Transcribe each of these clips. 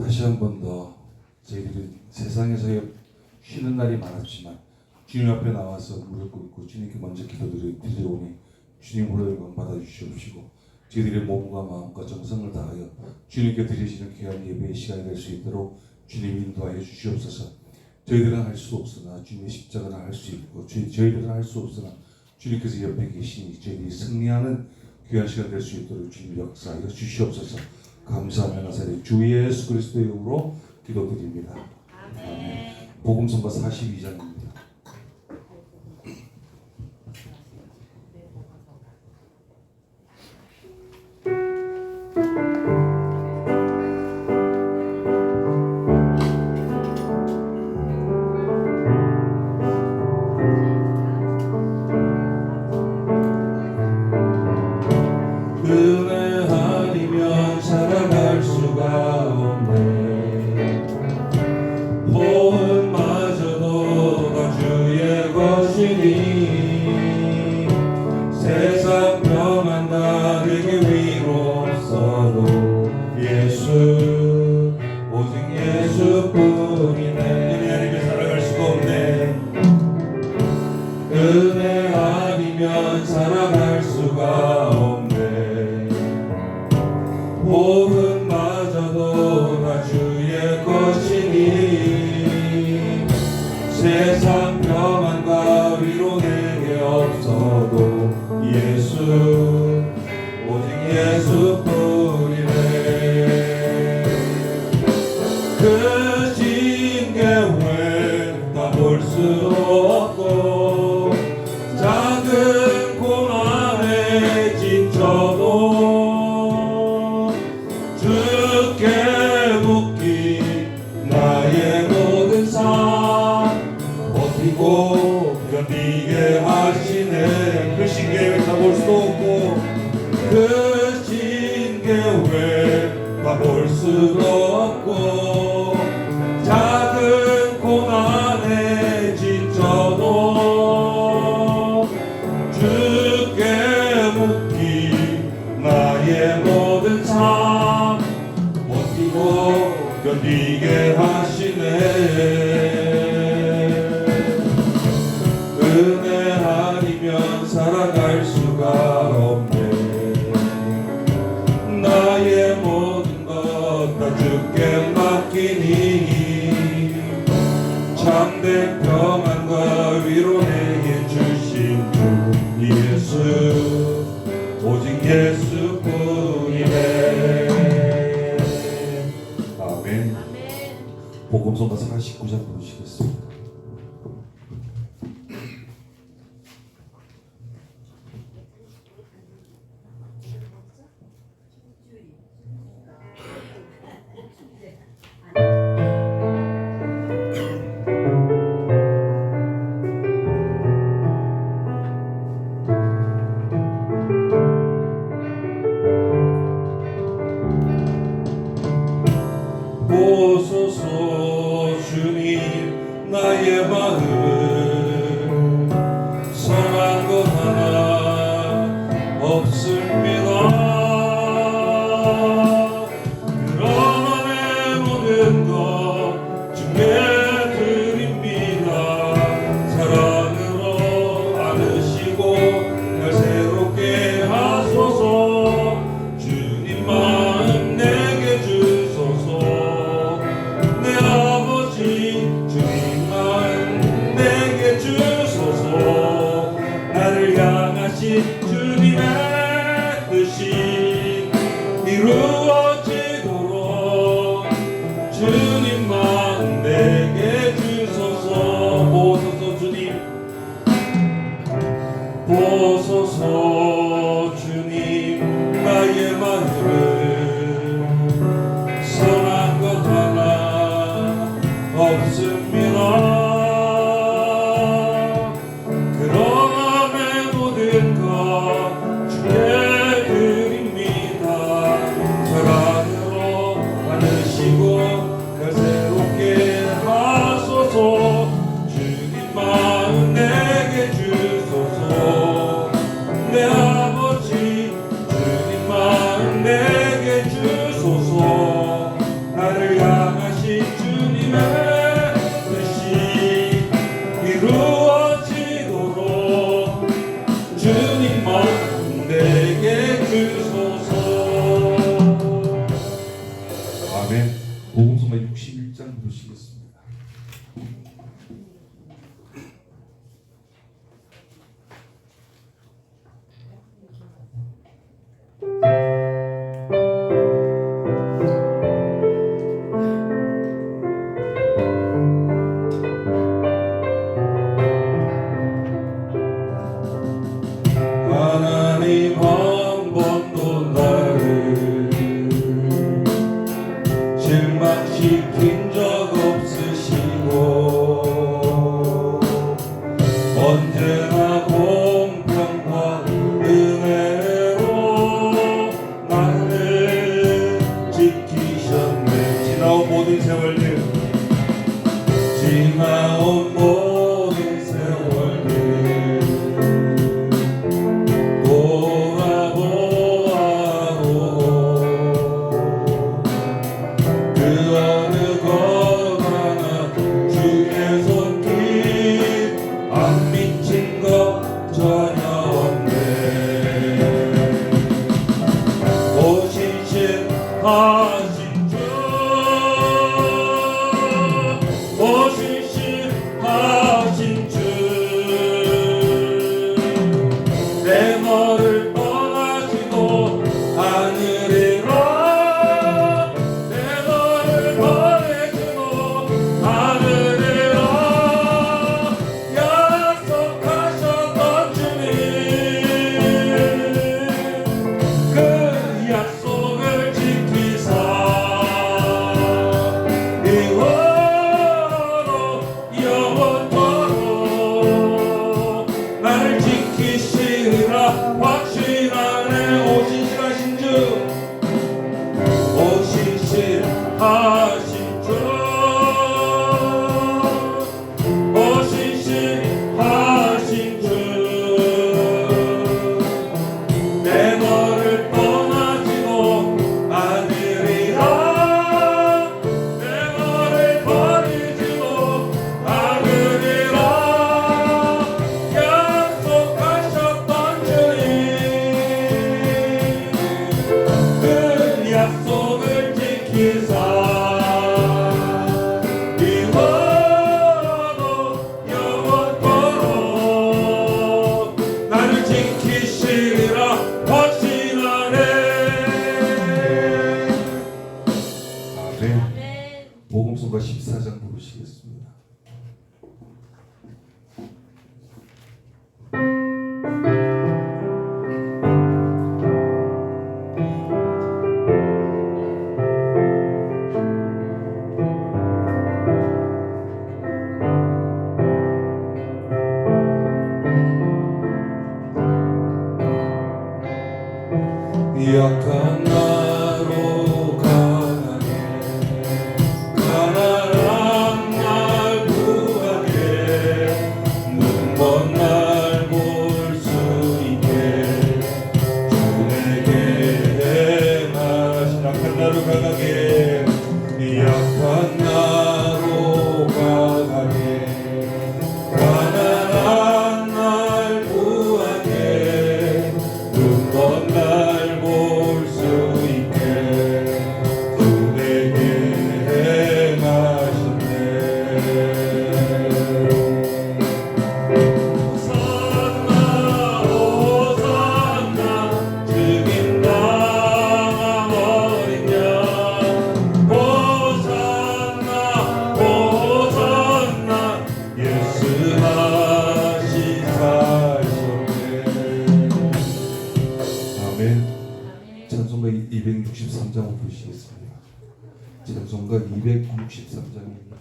다시 한 번 더 저희들이 세상에서 쉬는 날이 많았지만 주님 앞에 나와서 무릎 꿇고 주님께 먼저 기도드리오니 주님으로 영광 받아주시옵시고 저희들의 몸과 마음과 정성을 다하여 주님께 드리시는 귀한 예배의 시간이 될 수 있도록 주님 인도하여 주시옵소서. 저희들은 할 수 없으나 주님의 십자가는 할 수 있고 저희들은 할 수 없으나 주님께서 옆에 계시니 저희들이 승리하는 귀한 시간 될 수 있도록 주님 역사하여 주시옵소서. 감사하며 나사렛 주 예수 그리스도의 이름으로 기도드립니다. 아멘. 복음성가 42장입니다. 은혜 아니면 살아갈 수가 없네. 보은마저도 다 주의 것이니 세상 평안 나에게 위로 없어도 예수 오직 예수뿐이네. 은혜 아니면 살아갈 수가 없네. 은혜 아니면 살아갈 수가 없네. 복음마저도 다 주의 것이니 세상 평안과 위로 내게 없어도 예수 오직 예수뿐이네. 그 징계회 다 볼 수 없고 작은 고난에 지쳐도 주께 묻기 나의 모든 삶 버티고 견디게 하시네. 그 징계회 다 볼 수 없고 그 징계회 다 볼 수도 없고 작은 고난에 지쳐도 주께 묻기 나의 모든 삶 버티고 견디게 하시네. 은혜 아니면 살아갈 수가 없네. 나의 모든 것 다 주께 맡기니 참된 평안과 위로 내게 주신 주 예수 오직 예수뿐이네. 아멘. 복음성가 49장 부르시겠습니다. 보소서 주님 나의 마음 선한 것 하나 없습니다. 그러나 내 모든 것 주께 드립니다. 사랑으로 안으시고 날 새롭게 하소서. 주님 마음 내게 주소서. 내 아버지 주님 마음 아멘. 복음서가 61장 부르시겠습니다. 하나님 한 번도 나를 실망시킨 적 없으시고 언제나 공평과 은혜로 나를 지키셨네. 지나온 모든 세월들 지나온 모든 세월들 그 어느 것 하나 주의 손길 안 미친 것 전혀 없네. 오신실하신 주 오신실하신 주 내 너를 떠나지도 않으리라. 약속하셨던 주님 그 약속을 지키사 이후로 영원토록 나를 지키시리라. 확신하네. 오신실하신 주 오신실하신 주 오신실하신 주 내 너를 떠나지도 않으리라. 내 너를 버리지도 않으리라. 약속하셨던 주님 그 약속을 지키사 이후로 영원토록 나를 지키시리라. 확신하네. 아멘. 복음서가 14장 부르시겠습니다. 약한 나로 강하게 가난한 날 구하게 눈먼 날 볼 수 있게 주에게 행하신. 약한 나로 강하게 약한 나로 강하게 가난한 날 구하게 눈먼 날 볼 수 있게 주에게 행하셨네. 호산나 호산나 죽임 당한 어린 양 호산나 호산나 예수 다시 사셨네. 아멘. 찬송가 263장을 부르시겠습니다. 찬송가 263장입니다.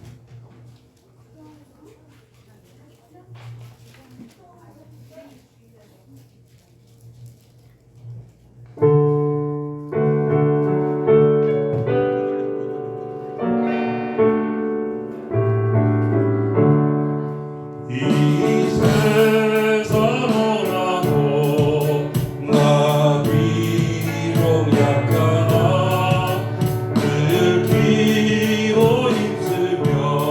이 세상으로라도 나 비록 약하나 늘 기도 힘쓰며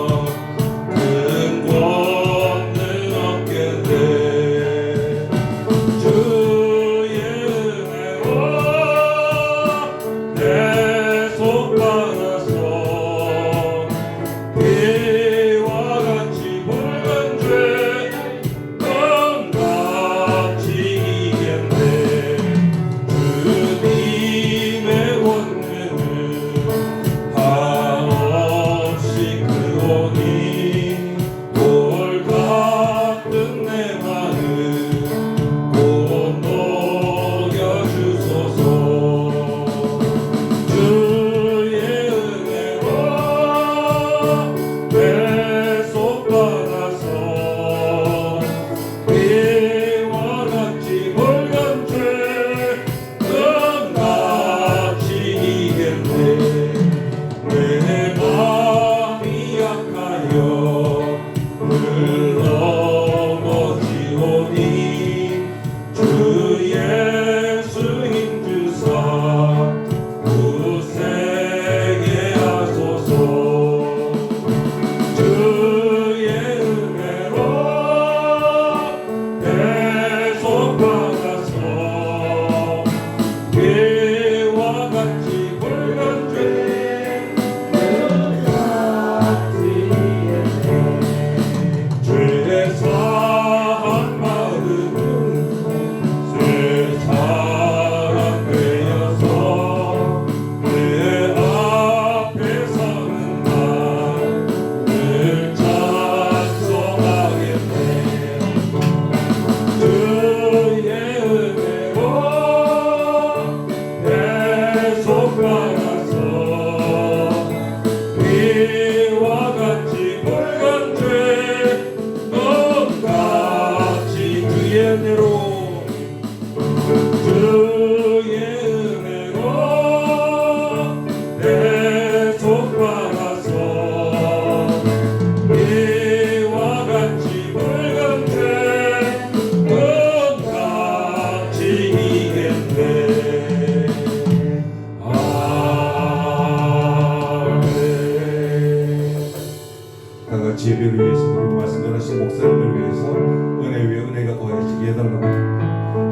같이 예배를 위해서 그리고 말씀 전하신 목사님을 위해서 은혜 위에 은혜가 더해지게 해달라고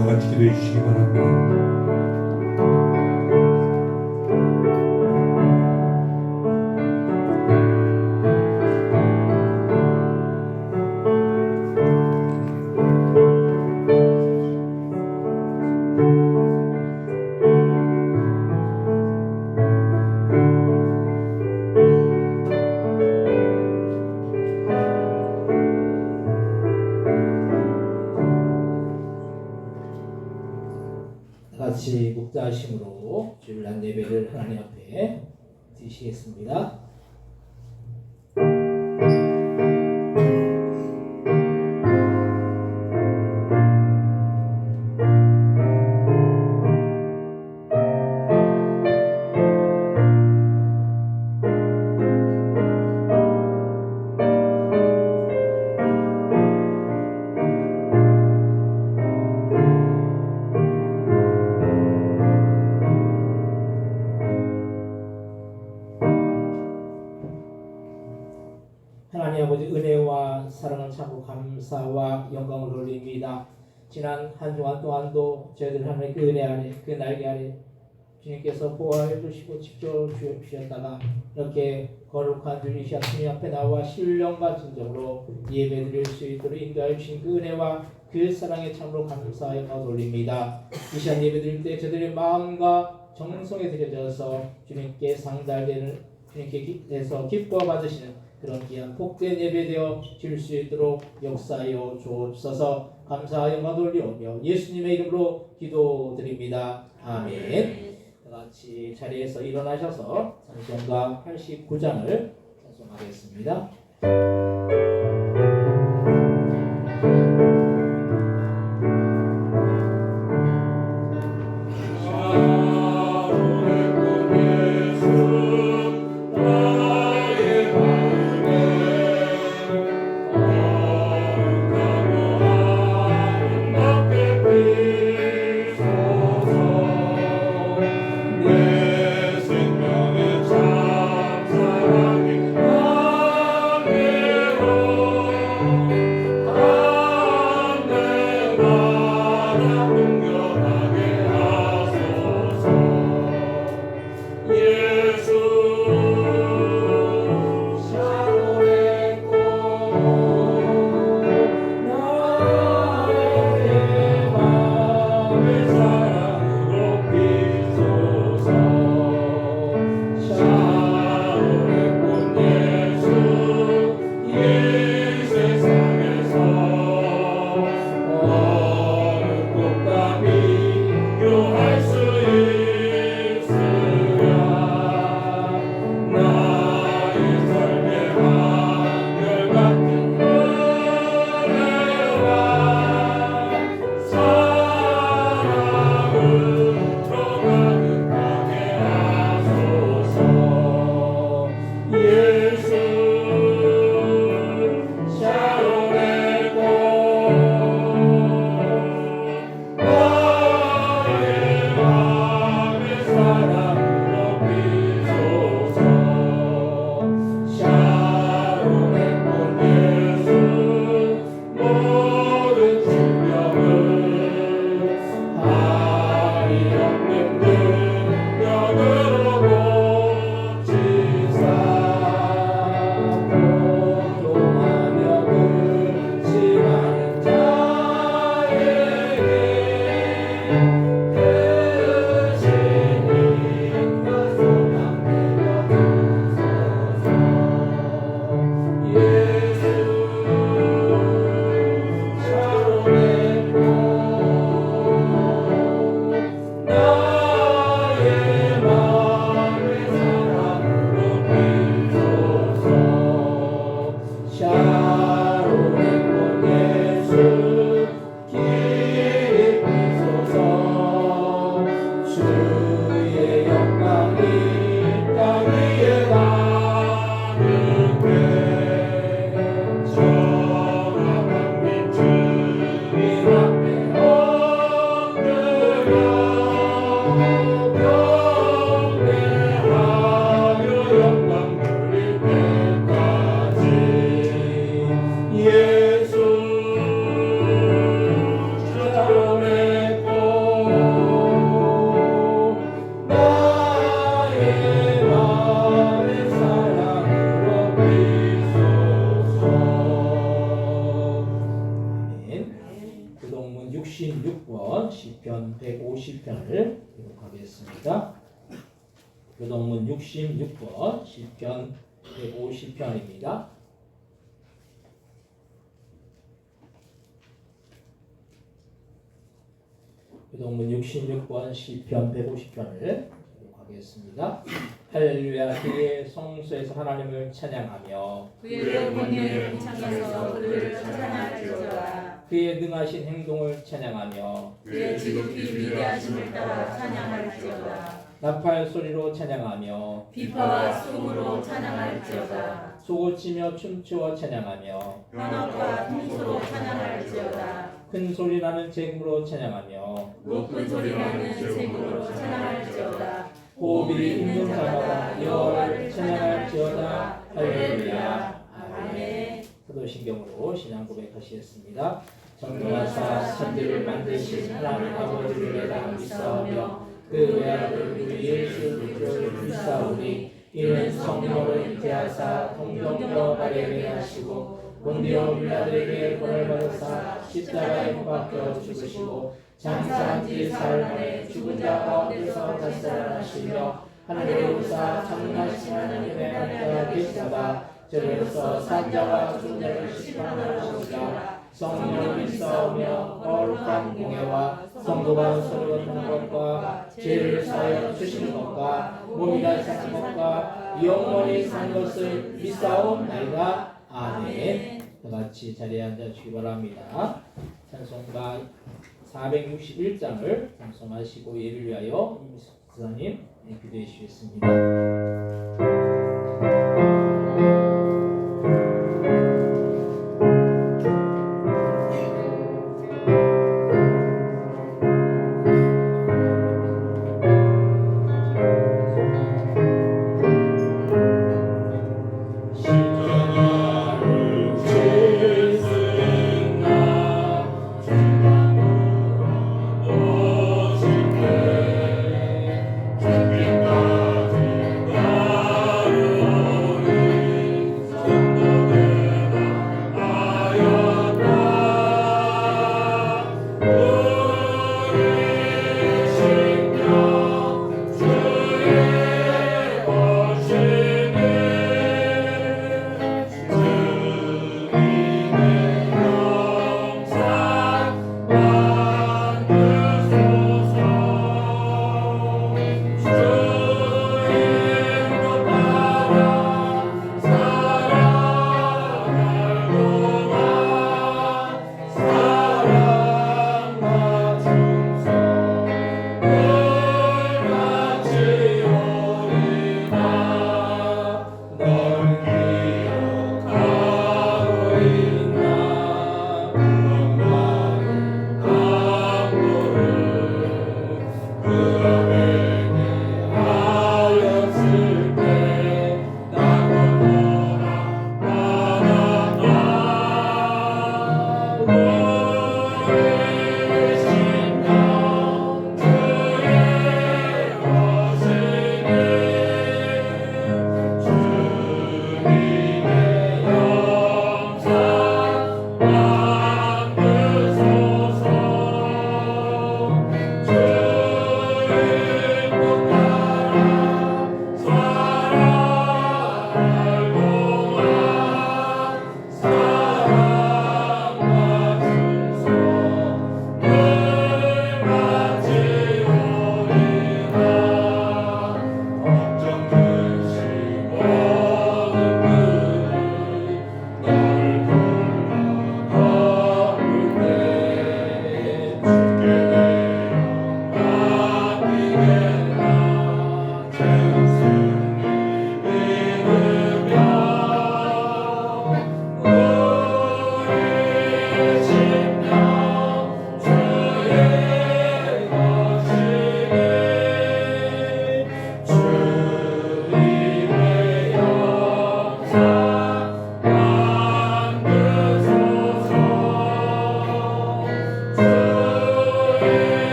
다 같이 기도해 주시기 바랍니다. 같이 묵자하심으로 주일날 예배를 하나님 앞에 드리시겠습니다. 하나님 아버지 은혜와 사랑을 참고 감사와 영광을 돌립니다. 지난 한 주간 동안도 저희들 하나님 그 은혜 아래 그 날개 아래 주님께서 보호해 주시고 지켜 주셨다가 이렇게 거룩한 주님 주님 앞에 나와 신령과 진정으로 예배드릴 수 있도록 인도하여 주신 그 은혜와 그 사랑에 참으로 감사하여 돌립니다. 이 시간 예배드릴 때 저들의 마음과 정성에 드려져서 주님께 상달되는 주님께서 기뻐 받으시는 그런 귀한 복된 예배되어 질 수 있도록 역사하여 주옵소서. 감사하여 영광 돌리오며 예수님의 이름으로 기도드립니다. 아멘. 같이 자리에서 일어나셔서 찬송가 89장을 찬송하겠습니다. 내 생명의 참 사랑이 아뢰어 시편 150편을 기록하겠습니다. 교동문 66번 시편 150편입니다. 교동문 66번 시편 150편을 기록하겠습니다. 할렐루야. 그의 성소에서 하나님을 찬양하며 그의 권능을 찬양해서 그를 찬양할지어다. 그의 능하신 행동을 찬양하며 그의 지극히 위대하심을 따라 찬양할지어다. 나팔 소리로 찬양하며 비파와 소음으로 찬양할지어다. 소고 치며 춤추어 찬양하며 현악과 통소로 찬양할지어다. 큰 소리 나는 제금으로 찬양하며 높은 소리 나는 생으로 찬양할지어다. 호흡이 있는 자마다 여호와를 찬양할지어다. 할렐루야. 아멘. 사도신경으로 신앙 고백하시겠습니다. 전능하사 천지를 만드신 하나님 아버지를 내가 믿사오며 그 외아들 우리 예수 그리스도를 믿사오니 이는 성령으로 잉태하사 동정녀 마리아에게 하시고 본디오 빌라도에게 권을 받으사 십자가에 못 박혀 죽으시고 장사한 지 사흘 만에 죽은 자 가운데서 다시 살아나시며 하늘에 오르사 전능하신 하나님의 하늘에 계시다가 저리로서 산자와 죽은 자를 심판하시니라. 성령을 믿사오며 거룩한 공예와 성도가 서로 돕는 것과 죄를 사하여 주시는 것과 몸이 다시 사는 것과 영원히 산 것을 믿사옵나이다. 아멘. 다같이 자리에 앉아주시기 바랍니다. 찬송가 461장을 찬송하시고 예를 위하여 이미숙 지사님 기도해 주시겠습니다. 오실 때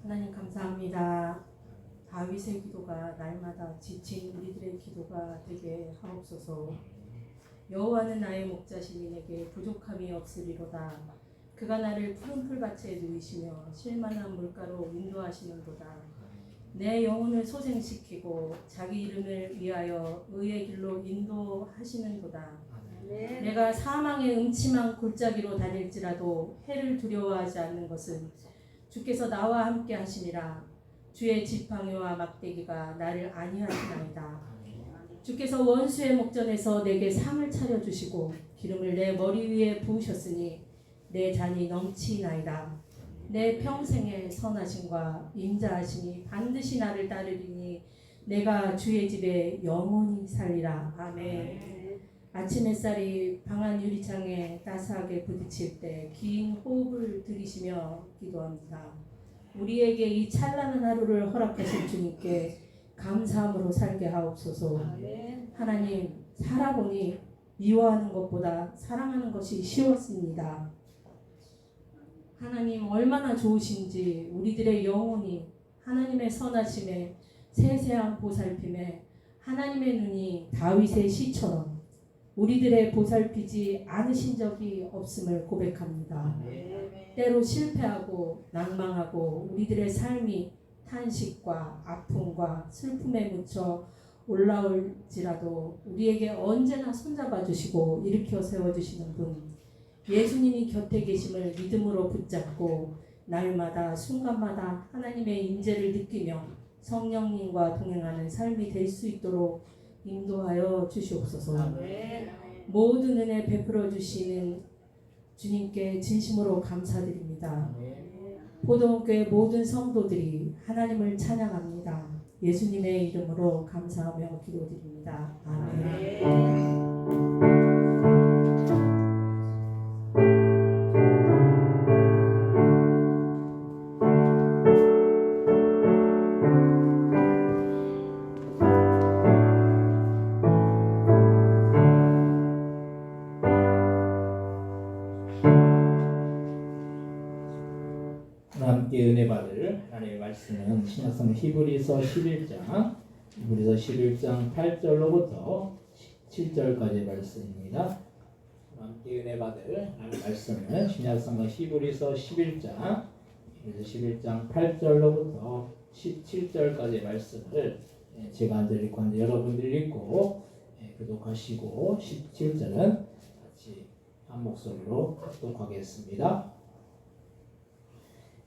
하나님 감사합니다. 다윗의 기도가 날마다 지친 우리들의 기도가 되게 하옵소서. 여호와는 나의 목자시니 내게 부족함이 없으리로다. 그가 나를 푸른 풀밭에 누이시며 쉴만한 물가로 인도하시는도다. 내 영혼을 소생시키고 자기 이름을 위하여 의의 길로 인도하시는도다. 내가 사망의 음침한 골짜기로 다닐지라도 해를 두려워하지 않는 것은 주께서 나와 함께 하시니라. 주의 지팡이와 막대기가 나를 안위하시나이다. 주께서 원수의 목전에서 내게 상을 차려주시고 기름을 내 머리 위에 부으셨으니 내 잔이 넘치나이다. 내 평생의 선하심과 인자하심이 반드시 나를 따르리니 내가 주의 집에 영원히 살리라. 아멘. 아침 햇살이 방안 유리창에 따스하게 부딪힐 때 긴 호흡을 들이쉬며 기도합니다. 우리에게 이 찬란한 하루를 허락하신 주님께 감사함으로 살게 하옵소서. 하나님, 살아보니 미워하는 것보다 사랑하는 것이 쉬웠습니다. 하나님 얼마나 좋으신지 우리들의 영혼이 하나님의 선하심에 세세한 보살핌에 하나님의 눈이 다윗의 시처럼 우리들의 보살피지 않으신 적이 없음을 고백합니다. 때로 실패하고 낭망하고 우리들의 삶이 탄식과 아픔과 슬픔에 묻혀 올라올지라도 우리에게 언제나 손잡아 주시고 일으켜 세워주시는 분 예수님이 곁에 계심을 믿음으로 붙잡고 날마다 순간마다 하나님의 인재를 느끼며 성령님과 동행하는 삶이 될 수 있도록 인도하여 주시옵소서. 모든 은혜 베풀어 주시는 주님께 진심으로 감사드립니다. 포도원교회 모든 성도들이 하나님을 찬양합니다. 예수님의 이름으로 감사하며 기도드립니다. 아멘. 함께 은혜 받을 하나님의 말씀은 신약성 히브리서 11장 8절로부터 17절까지의 말씀입니다. 함께 은혜 받을 하나님의 말씀은 신약성 히브리서 11장 8절로부터 17절까지의 말씀을 제가 안 읽고 여러분들이 읽고 교독하시고 17절은 같이 한 목소리로 합독하겠습니다.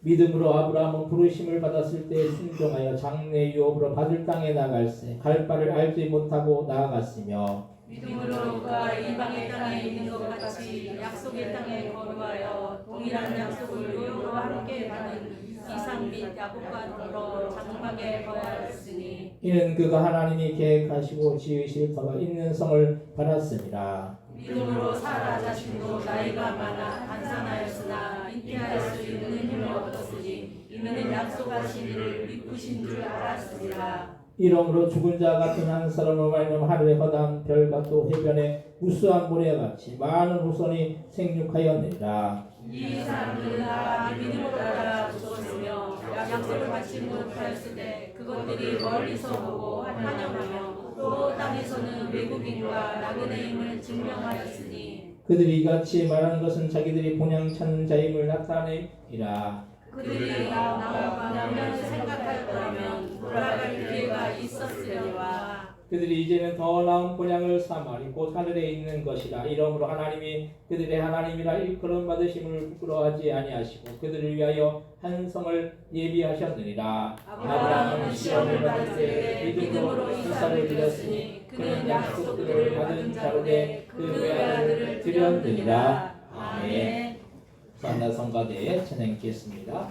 믿음으로 아브라함은 부르심을 받았을 때 순종하여 장래 유업으로 받을 땅에 나갈새 갈 바를 알지 못하고 나아갔으며 믿음으로 그가 이방의 땅에 있는 것 같이 약속의 땅에 거류하여 동일한 약속을 유업으로 함께 받은 이삭 및 야곱과 더불어 장막에 거하였으니 이는 그가 하나님이 계획하시고 지으실 바가 있는 성을 받았습니다. 믿음으로 사라 자신도 나이가 많아 간산하였으나 잉태할 수 있는 힘을 얻었으니 이는 약속하신 이를 믿으신 줄 알았으리라. 이러므로 죽은 자 같은 한 사람을 말하면 하늘의 허다한 별과 또 해변의 우수한 모래같이 많은 후손이 생육하였느니라. 이 사람들은 다 믿음으로 따라 죽었으며 약속을 받지 못하였을 때 그것들이 멀리서 보고 환영하며 또 땅에서는 외국인과 나그네임을 증명하였으니 그들이 이같이 말하는 것은 자기들이 본향 찾는 자임을 나타내니라. 그들이 나와 나면 생각하였더라면 돌아갈 기회가 있었으려니와 그들이 이제는 더 나은 본향을 삼아리 곧 하늘에 있는 것이라. 이러므로 하나님이 그들의 하나님이라 일컬음 받으심을 부끄러워하지 아니하시고 그들을 위하여 한 성을 예비하셨느니라. 아브라함은 시험을 받을 때 믿음으로 이삭을 드렸으니 그는 약속들을 받은 자로 그 외아들을 드렸느니라. 아멘. 만나 성가대에 찬양하겠습니다.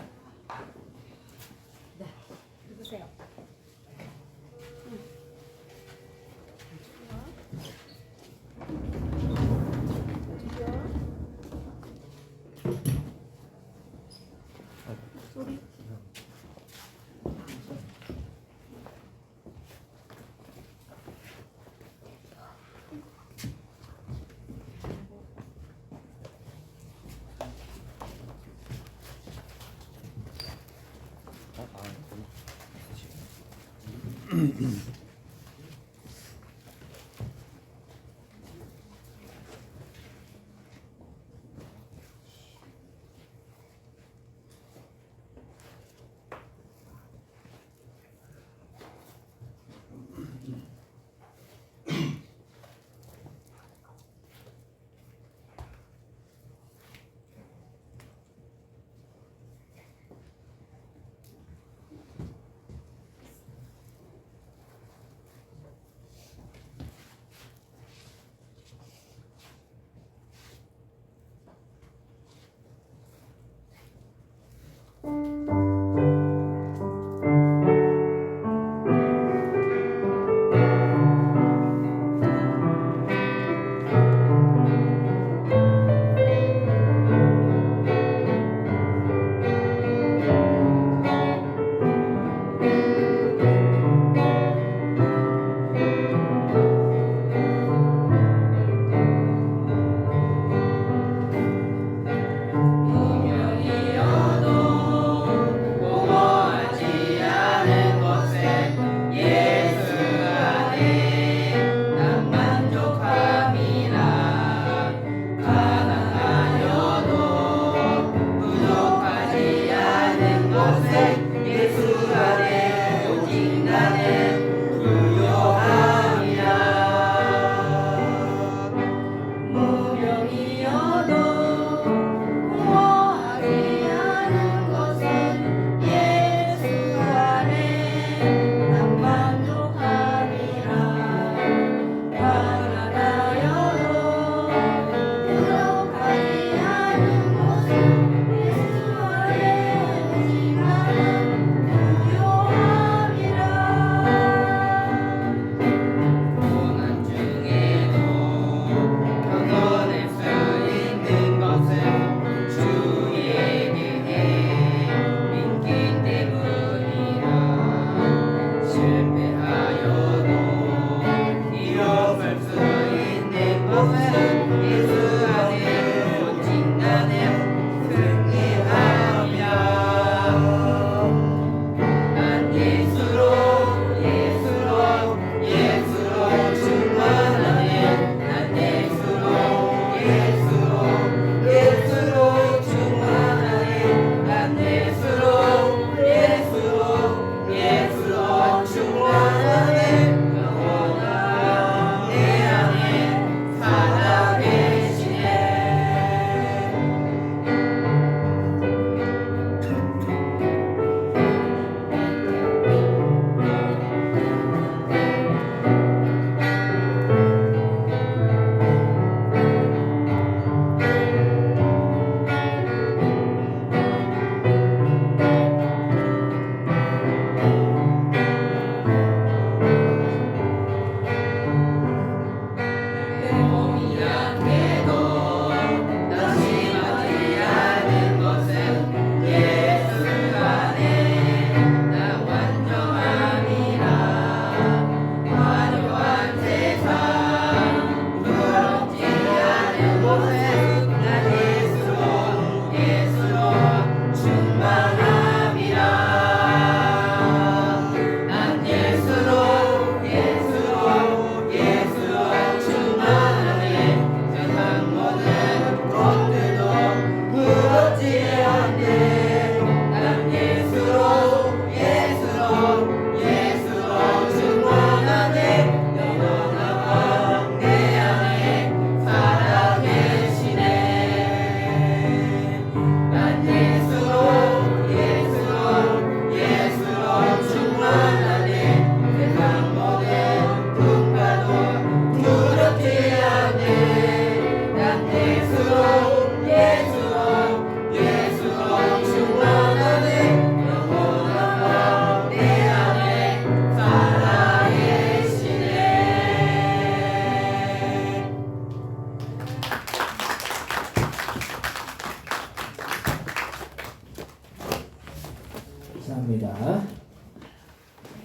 감사합니다.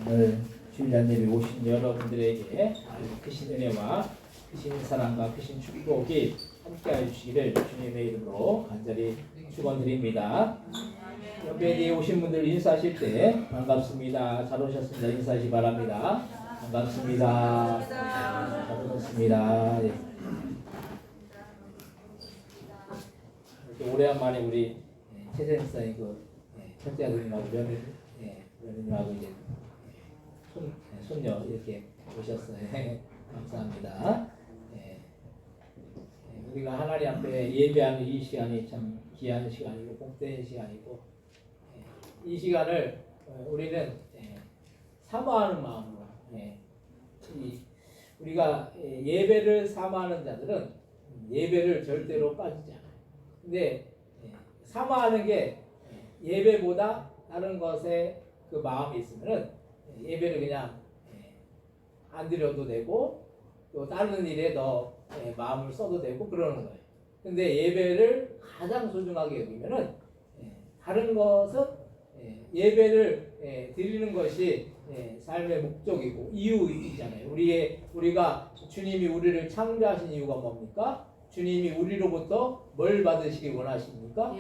오늘 주일날 예배 오신 여러분들에게 크신 은혜와 크신 사랑과 크신 축복이 함께하여 주시기를 주님의 이름으로 간절히 축원드립니다. 옆에 오신 분들 인사하실 때 반갑습니다. 잘 오셨습니다. 인사하시 바랍니다. 반갑습니다. 잘 오셨습니다. 예. 이렇게 오래간만에 우리 최선사님 첫째 아들님하고 며느님하고 이제 손녀 이렇게 오셨어요. 감사합니다. 우리가 하나님 앞에 예배하는 이 시간이 참 귀한 시간이고 복된 시간이고 이 시간을 우리는 사모하는 마음으로 우리가 예배를 사모하는 자들은 예배를 절대로 빠지지 않아요. 근데 사모하는 게 예배보다 다른 것에 그 마음이 있으면은 예배를 그냥 안 드려도 되고 또 다른 일에 더 마음을 써도 되고 그러는 거예요. 근데 예배를 가장 소중하게 여기면은 다른 것은 예배를 드리는 것이 삶의 목적이고 이유이잖아요. 우리가 주님이 우리를 창조하신 이유가 뭡니까? 주님이 우리로부터 뭘 받으시기 원하십니까?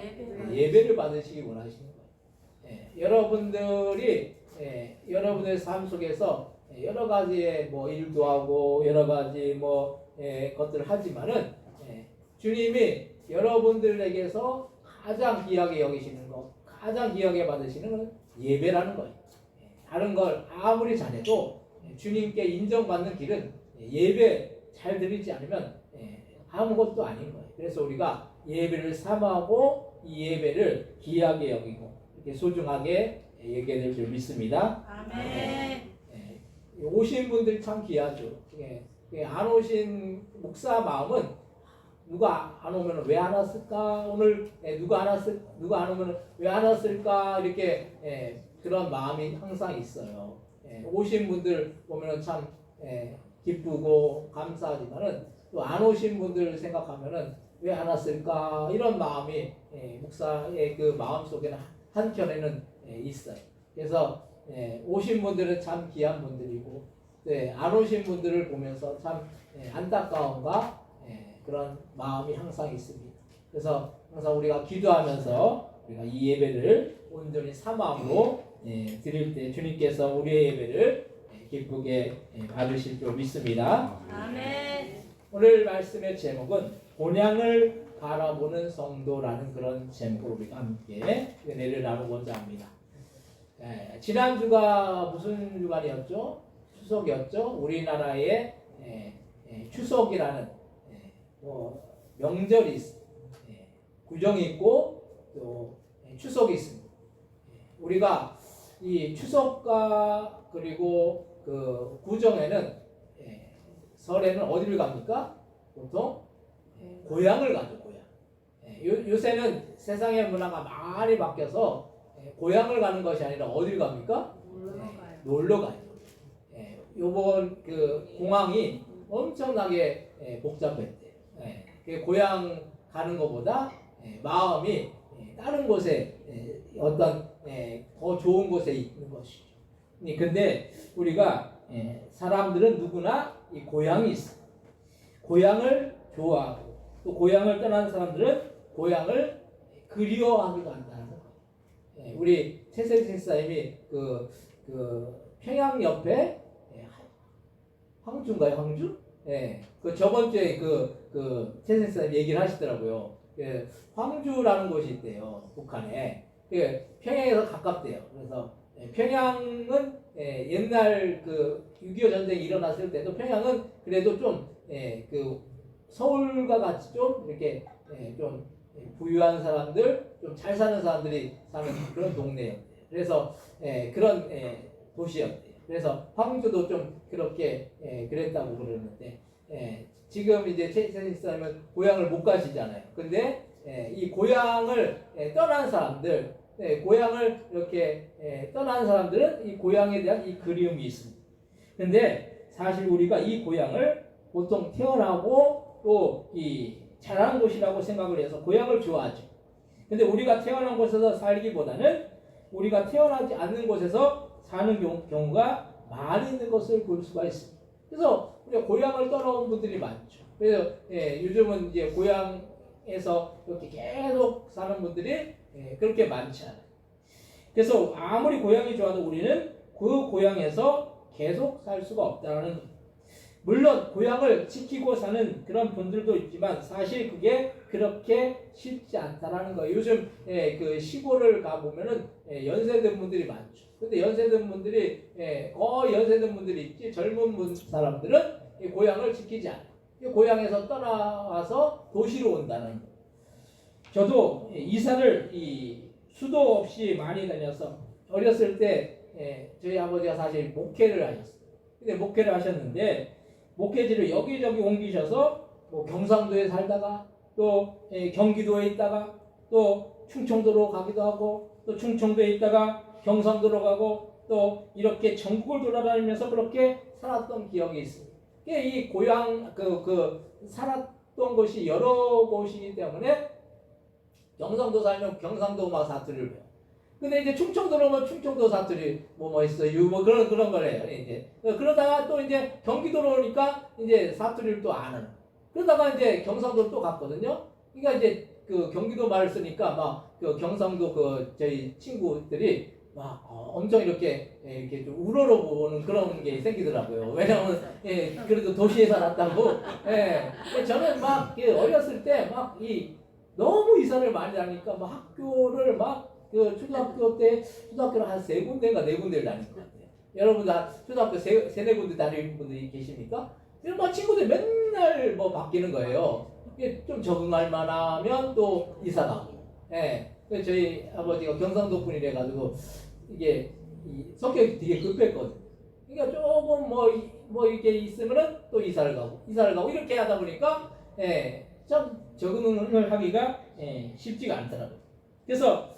예배를 받으시기 원하시는 거예요. 여러분들이 여러분의 삶 속에서 여러 가지의 뭐 일도 하고 여러 가지 것들을 하지만은 주님이 여러분들에게서 가장 귀하게 여기시는 것, 가장 귀하게 받으시는 건 예배라는 거예요. 다른 걸 아무리 잘해도 주님께 인정받는 길은 예배 잘 드리지 않으면 아무것도 아닌 거예요. 그래서 우리가 예배를 사모하고 이 예배를 귀하게 여기고 이렇게 소중하게 여겨야 될 줄 믿습니다. 아멘. 오신 분들이 참 귀하죠. 안 오신 목사 마음은 누가 안 오면 왜 안 왔을까? 오늘 누가 안 오면 왜 안 왔을까? 이렇게 그런 마음이 항상 있어요. 오신 분들 보면은 참 기쁘고 감사하지만은 또 안 오신 분들 생각하면은 왜 안 왔을까? 이런 마음이 목사의 그 마음 속에는 한켠에는 있어요. 그래서 오신 분들은 참 귀한 분들이고 안 오신 분들을 보면서 참 안타까움과 그런 마음이 항상 있습니다. 그래서 항상 우리가 기도하면서 우리가 이 예배를 온전히 사모함으로 드릴 때 주님께서 우리의 예배를 기쁘게 받으실 줄 믿습니다. 아멘. 오늘 말씀의 제목은 본향을 바라보는 성도라는 그런 제목으로 우리가 함께 은혜를 나누고자 합니다. 지난주가 무슨 주간이었죠? 추석이었죠? 우리나라의 추석이라는 명절이 있습니다. 구정이 있고 또 추석이 있습니다. 우리가 이 추석과 그리고 그 구정에는 설에는 어디를 갑니까? 보통 고향을 가죠. 고향. 요새는 세상의 문화가 많이 바뀌어서 고향을 가는 것이 아니라 어디를 갑니까? 놀러 가요. 요번 그 공항이 엄청나게 복잡했대요. 고향 가는 것보다 마음이 다른 곳에 어떤 더 좋은 곳에 있는 것이죠. 근데 우리가 사람들은 누구나 이 고향이 있어요. 고향을 좋아하고 또 고향을 떠난 사람들은 고향을 그리워하기도 한다는 거예요. 우리 최세진 사님이 그 평양 옆에 황주인가요? 황주? 그 저번 주에 그 최세진 사님 얘기를 하시더라고요. 황주라는 곳이 있대요. 북한에. 평양에서 가깝대요. 그래서 평양은 옛날 그 6.25 전쟁이 일어났을 때도 평양은 그래도 좀 그 서울과 같이 좀 이렇게 좀 부유한 사람들, 좀 잘 사는 사람들이 사는 그런 동네였대요. 그래서 그런 도시였대요. 그래서 황주도 좀 그렇게 그랬다고 그러는데 지금 이제 최선희 사람은 고향을 못 가시잖아요. 근데 이 고향을 떠난 사람들, 고향을 이렇게 떠난 사람들은 이 고향에 대한 이 그리움이 있습니다. 근데 사실 우리가 이 고향을 보통 태어나고 또 이 자란 곳이라고 생각을 해서 고향을 좋아하죠. 근데 우리가 태어난 곳에서 살기보다는 우리가 태어나지 않는 곳에서 사는 경우가 많이 있는 것을 볼 수가 있습니다. 그래서 우리가 고향을 떠나온 분들이 많죠. 그래서 요즘은 이제 고향에서 이렇게 계속 사는 분들이 그렇게 많지 않아요. 그래서 아무리 고향이 좋아도 우리는 그 고향에서 계속 살 수가 없다는 거예요. 물론 고향을 지키고 사는 그런 분들도 있지만 사실 그게 그렇게 쉽지 않다라는 거예요. 요즘 그 시골을 가보면은 연세든 분들이 많죠. 근데 연세든 분들이 거의 연세든 분들이 있지 젊은 사람들은 이 고향을 지키지 않아요. 이 고향에서 떠나와서 도시로 온다는 거예요. 저도 이사를 이 수도 없이 많이 다녀서 어렸을 때 저희 아버지가 사실 목회를 하셨어요. 근데 목회를 하셨는데 목회지를 여기저기 옮기셔서 뭐 경상도에 살다가 또 경기도에 있다가 또 충청도로 가기도 하고 또 충청도에 있다가 경상도로 가고 또 이렇게 전국을 돌아다니면서 그렇게 살았던 기억이 있습니다. 이 고향 살았던 곳이 여러 곳이기 때문에 경상도 살면 경상도 막 사투리를 배워. 근데 이제 충청도로 오면 충청도 사투리 뭐 있어요 뭐 그런 거래요. 이제 그러다가 또 이제 경기도로 오니까 이제 사투리를 또 아는. 그러다가 이제 경상도로 또 갔거든요. 그러니까 이제 그 경기도 말을 쓰니까 막 그 경상도 그 저희 친구들이 막 엄청 이렇게 좀 우러러보는 그런 게 생기더라고요. 왜냐하면 그래도 도시에 살았다고. 저는 막 어렸을 때 막 너무 이사를 많이 다니까 막 학교를 막 그 초등학교 때 초등학교를 한 3군데인가 4군데를 다닌 것 같아요. 여러분 다 초등학교 3-4군데 다니는 분들이 계십니까? 막 친구들 맨날 뭐 바뀌는 거예요. 이게 좀 적응할 만하면 또 이사 가고. 저희 아버지가 경상도 분이래 가지고 이게 성격이 되게 급했거든요. 그러니까 조금 뭐 이렇게 있으면은 또 이사를 가고 이렇게 하다 보니까 참 적응을 하기가 쉽지가 않더라고요. 그래서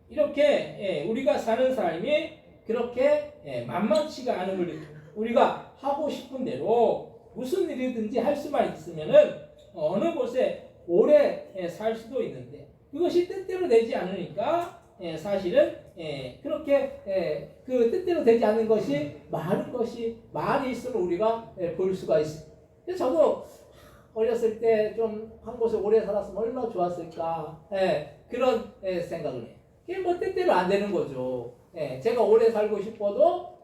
이렇게 우리가 사는 삶이 그렇게 만만치가 않은 걸 느끼고 우리가 하고 싶은 대로 무슨 일이든지 할 수만 있으면은 어느 곳에 오래 살 수도 있는데 그것이 뜻대로 되지 않으니까 사실은 그렇게 그 뜻대로 되지 않는 것이 많이 있으면 우리가 볼 수가 있습니다. 그래서 저도 어렸을 때 좀 한 곳에 오래 살았으면 얼마나 좋았을까 그런 생각을 해요. 그게 뭐 뜻대로 안 되는 거죠. 제가 오래 살고 싶어도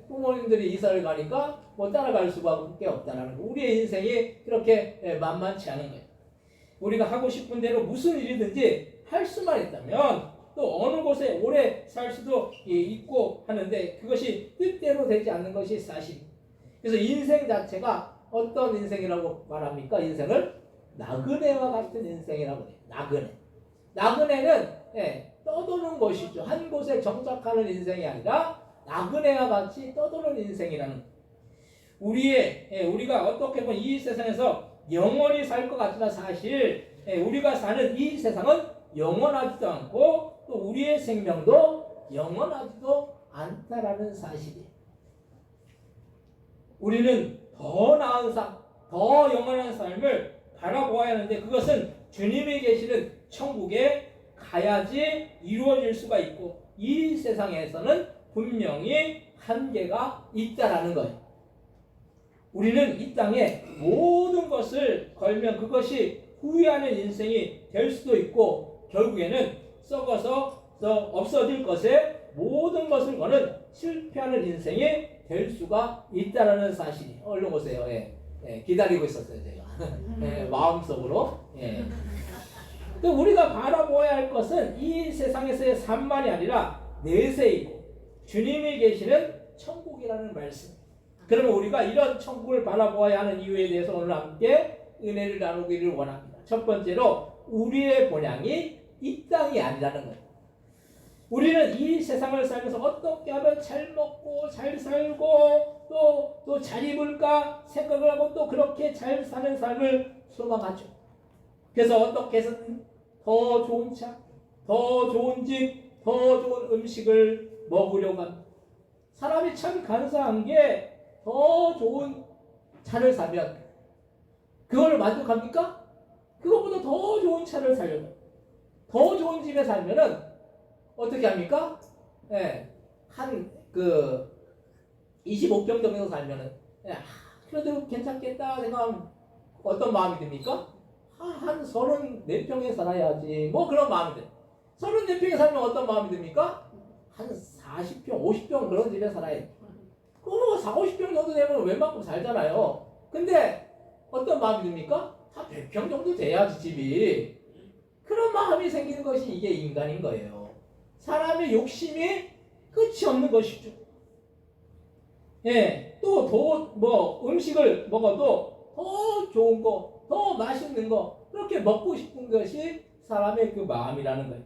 부모님들이 이사를 가니까 뭐 따라갈 수밖에 없다는 거. 우리의 인생이 그렇게 만만치 않은 거예요. 우리가 하고 싶은 대로 무슨 일이든지 할 수만 있다면 또 어느 곳에 오래 살 수도 있고 하는데 그것이 뜻대로 되지 않는 것이 사실입니다. 그래서 인생 자체가 어떤 인생이라고 말합니까? 인생을 나그네와 같은 인생이라고 해요. 나그네는 떠도는 것이죠. 한 곳에 정착하는 인생이 아니라 나그네와 같이 떠도는 인생이라는 거예요. 우리가 어떻게 보면 이 세상에서 영원히 살 것 같지만 사실 우리가 사는 이 세상은 영원하지도 않고 또 우리의 생명도 영원하지도 않다라는 사실이에요. 우리는 더 나은 삶, 더 영원한 삶을 바라보아야 하는데 그것은 주님이 계시는 천국에 가야지 이루어질 수가 있고 이 세상에서는 분명히 한계가 있다라는 거예요. 우리는 이 땅에 모든 것을 걸면 그것이 후회하는 인생이 될 수도 있고 결국에는 썩어서 없어질 것에 모든 것을 거는 실패하는 인생이 될 수가 있다라는 사실이 얼른 오세요. 기다리고 있었어요 제가. 마음속으로. 우리가 바라보아야 할 것은 이 세상에서의 삶만이 아니라 내세이고 주님이 계시는 천국이라는 말씀. 그러면 우리가 이런 천국을 바라보아야 하는 이유에 대해서 오늘 함께 은혜를 나누기를 원합니다. 첫 번째로 우리의 본향이 이 땅이 아니라는 거예요. 우리는 이 세상을 살면서 어떻게 하면 잘 먹고 잘 살고 또 잘 입을까 생각을 하고 또 그렇게 잘 사는 삶을 소망하죠. 그래서 어떻게 해서든 더 좋은 차, 더 좋은 집, 더 좋은 음식을 먹으려고 합니다. 사람이 참 간사한 게 더 좋은 차를 사면 그걸 만족합니까? 그것보다 더 좋은 차를 사려면 더 좋은 집에 살면은 어떻게 합니까? 한 25평 정도 살면은 그래도 괜찮겠다 생각하면 어떤 마음이 듭니까? 한 34평에 살아야지 뭐 그런 마음이 돼. 34평에 살면 어떤 마음이 듭니까? 한 40평, 50평 그런 집에 살아야 돼. 그거 4, 50평 정도 되면 웬만큼 살잖아요. 근데 어떤 마음이 듭니까? 한 100평 정도 돼야지 집이. 그런 마음이 생기는 것이 이게 인간인 거예요. 사람의 욕심이 끝이 없는 것이죠. 예, 또 뭐 음식을 먹어도 더 좋은 거, 더 맛있는 거 그렇게 먹고 싶은 것이 사람의 그 마음이라는 거예요.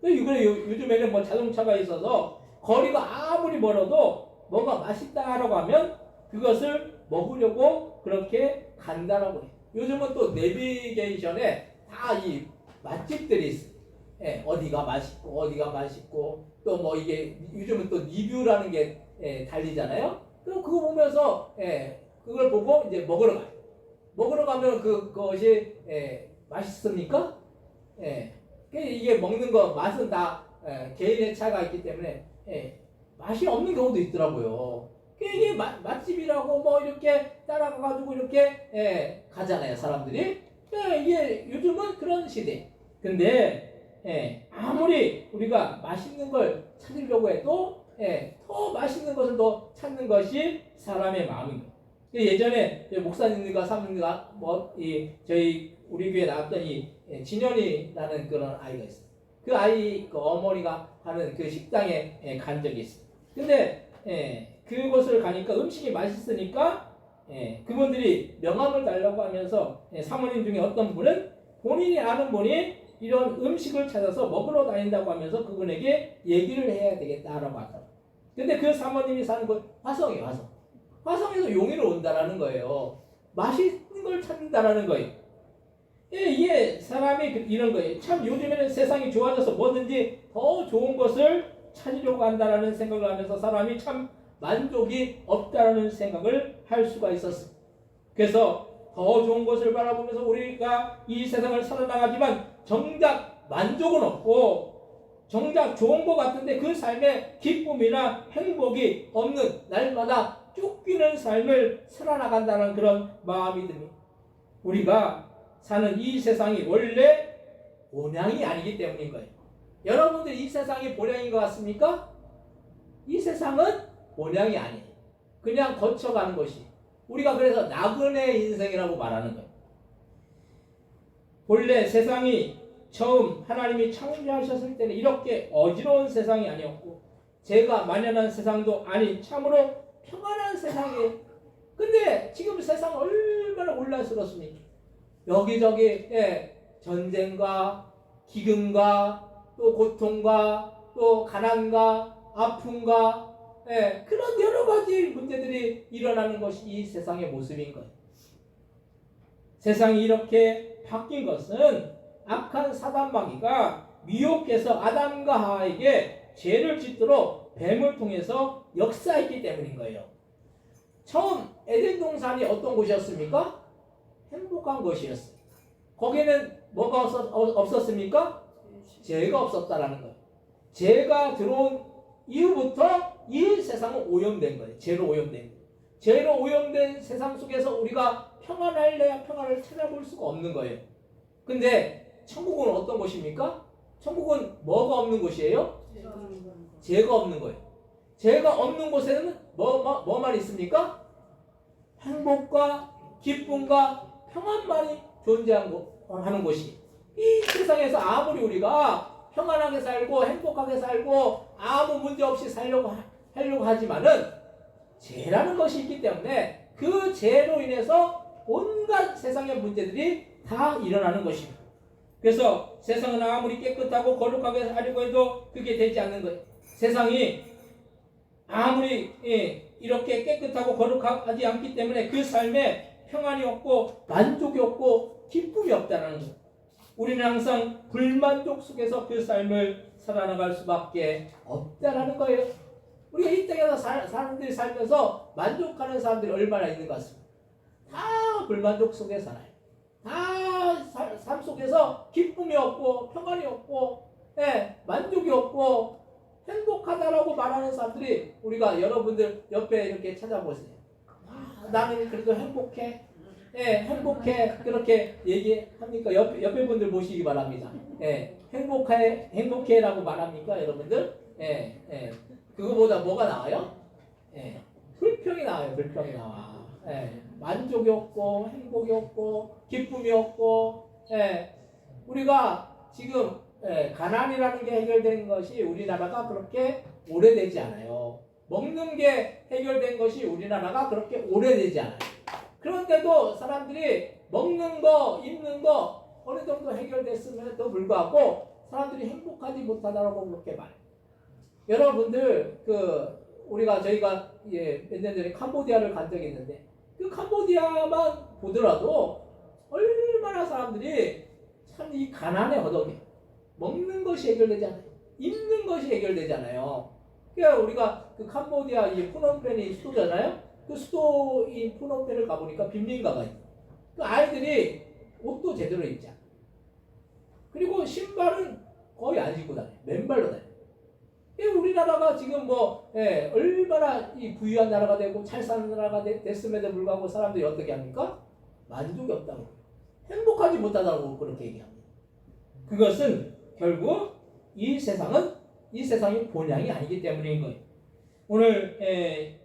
그래 요즘에는 뭐 자동차가 있어서 거리가 아무리 멀어도 뭐가 맛있다라고 하면 그것을 먹으려고 그렇게 간다라고 해요. 요즘은 또 내비게이션에 다 이 맛집들이 있어요. 예, 어디가 맛있고 또 뭐 이게 요즘은 또 리뷰라는 게 달리잖아요. 그럼 그거 보면서 그걸 보고 이제 먹으러 가요. 먹으러 가면 그것이 맛있습니까? 이게 먹는 거 맛은 다 개인의 차가 있기 때문에 맛이 없는 경우도 있더라고요. 이게 맛집이라고 뭐 이렇게 따라가가지고 이렇게 가잖아요, 사람들이. 이게 요즘은 그런 시대. 근데 아무리 우리가 맛있는 걸 찾으려고 해도 더 맛있는 것을 더 찾는 것이 사람의 마음입니다. 예전에 목사님들과 사모님들과 저희 우리 교회 나왔던 이 진현이라는 그런 아이가 있어요. 그 아이 그 어머니가 하는 그 식당에 간 적이 있어요. 근데 그곳을 가니까 음식이 맛있으니까 그분들이 명함을 달라고 하면서 사모님 중에 어떤 분은 본인이 아는 분이 이런 음식을 찾아서 먹으러 다닌다고 하면서 그분에게 얘기를 해야 되겠다라고 하더라고요. 근데 그 사모님이 사는 곳 화성이에요. 화성에서 용인으로 온다라는 거예요. 맛있는 걸 찾는다라는 거예요. 이게 사람이 이런 거예요. 참 요즘에는 세상이 좋아져서 뭐든지 더 좋은 것을 찾으려고 한다라는 생각을 하면서 사람이 참 만족이 없다라는 생각을 할 수가 있었어요. 그래서 더 좋은 것을 바라보면서 우리가 이 세상을 살아나가지만 정작 만족은 없고 정작 좋은 것 같은데 그 삶에 기쁨이나 행복이 없는 날마다 쫓기는 삶을 살아나간다는 그런 마음이 듭니다. 우리가 사는 이 세상이 원래 본향이 아니기 때문인 거예요. 여러분들 이 세상이 본향인 것 같습니까? 이 세상은 본향이 아니에요. 그냥 거쳐가는 것이. 우리가 그래서 나그네 인생이라고 말하는 거예요. 본래 세상이 처음 하나님이 창조하셨을 때는 이렇게 어지러운 세상이 아니었고 죄가 만연한 세상도 아닌 참으로 평안한 세상이에요. 근데 지금 세상 얼마나 혼란스럽습니까? 여기저기 전쟁과 기근과 또 고통과 또 가난과 아픔과 그런 여러 가지 문제들이 일어나는 것이 이 세상의 모습인 거예요. 세상이 이렇게 바뀐 것은 악한 사단마귀가 미혹해서 아담과 하와에게 죄를 짓도록 뱀을 통해서 역사했기 때문인 거예요. 처음 에덴 동산이 어떤 곳이었습니까? 행복한 곳이었어요. 거기에는 뭐가 없었습니까? 죄가 없었다라는 거예요. 죄가 들어온 이후부터 이 세상은 오염된 거예요. 죄로 오염된 거예요. 죄로 오염된 세상 속에서 우리가 평안할래야 평안을 찾아볼 수가 없는 거예요. 근데 천국은 어떤 곳입니까? 천국은 뭐가 없는 곳이에요? 죄가 없는 거예요. 죄가 없는 곳에는 뭐만 있습니까? 행복과 기쁨과 평안만이 존재하는 곳이. 이 세상에서 아무리 우리가 평안하게 살고 행복하게 살고 아무 문제 없이 하려고 하지만은 죄라는 것이 있기 때문에 그 죄로 인해서 온갖 세상의 문제들이 다 일어나는 것입니다. 그래서 세상은 아무리 깨끗하고 거룩하게 하려고 해도 그게 되지 않는 거예요. 세상이 아무리 이렇게 깨끗하고 거룩하지 않기 때문에 그 삶에 평안이 없고 만족이 없고 기쁨이 없다는 거예요. 우리는 항상 불만족 속에서 그 삶을 살아나갈 수밖에 없다는 거예요. 우리가 이 땅에서 사람들이 살면서 만족하는 사람들이 얼마나 있는 것 같습니다. 다 불만족 속에 살아요. 다 삶 속에서 기쁨이 없고 평안이 없고 만족이 없고 행복하다라고 말하는 사람들이 우리가 여러분들 옆에 이렇게 찾아보세요. 나는 그래도 행복해. 예, 행복해 그렇게 얘기합니까? 옆에 분들 보시기 바랍니다. 예, 행복해라고 말합니까, 여러분들? 예, 예. 그거보다 뭐가 나와요? 예, 불평이 나와요. 불평이 나와. 예, 만족이 없고 행복이 없고 기쁨이 없고. 예, 우리가 지금 가난이라는 게 해결된 것이 우리나라가 그렇게 오래되지 않아요. 먹는 게 해결된 것이 우리나라가 그렇게 오래되지 않아요. 그런데도 사람들이 먹는 거, 입는 거 어느 정도 해결됐음에도 불구하고 사람들이 행복하지 못하다라고 그렇게 말해요. 여러분들 저희가 몇 년 전에 캄보디아를 간 적이 있는데 그 캄보디아만 보더라도 얼마나 사람들이 참 이 가난에 허덕해. 먹는 것이 해결되지 않아요. 입는 것이 해결되지 않아요. 그러니까 우리가 그 캄보디아 이 푸놈펜이 수도잖아요. 그 수도인 푸놈펜을 가보니까 빈민가가 있어요. 그 아이들이 옷도 제대로 입지 않아요. 그리고 신발은 거의 안 신고 다녀요. 맨발로 다녀요. 우리나라가 지금 얼마나 이 부유한 나라가 되고 잘 사는 나라가 됐음에도 불구하고 사람들이 어떻게 합니까? 만족이 없다고. 행복하지 못하다고 그렇게 얘기합니다. 그것은 결국 이 세상이 본향이 아니기 때문인 거예요. 오늘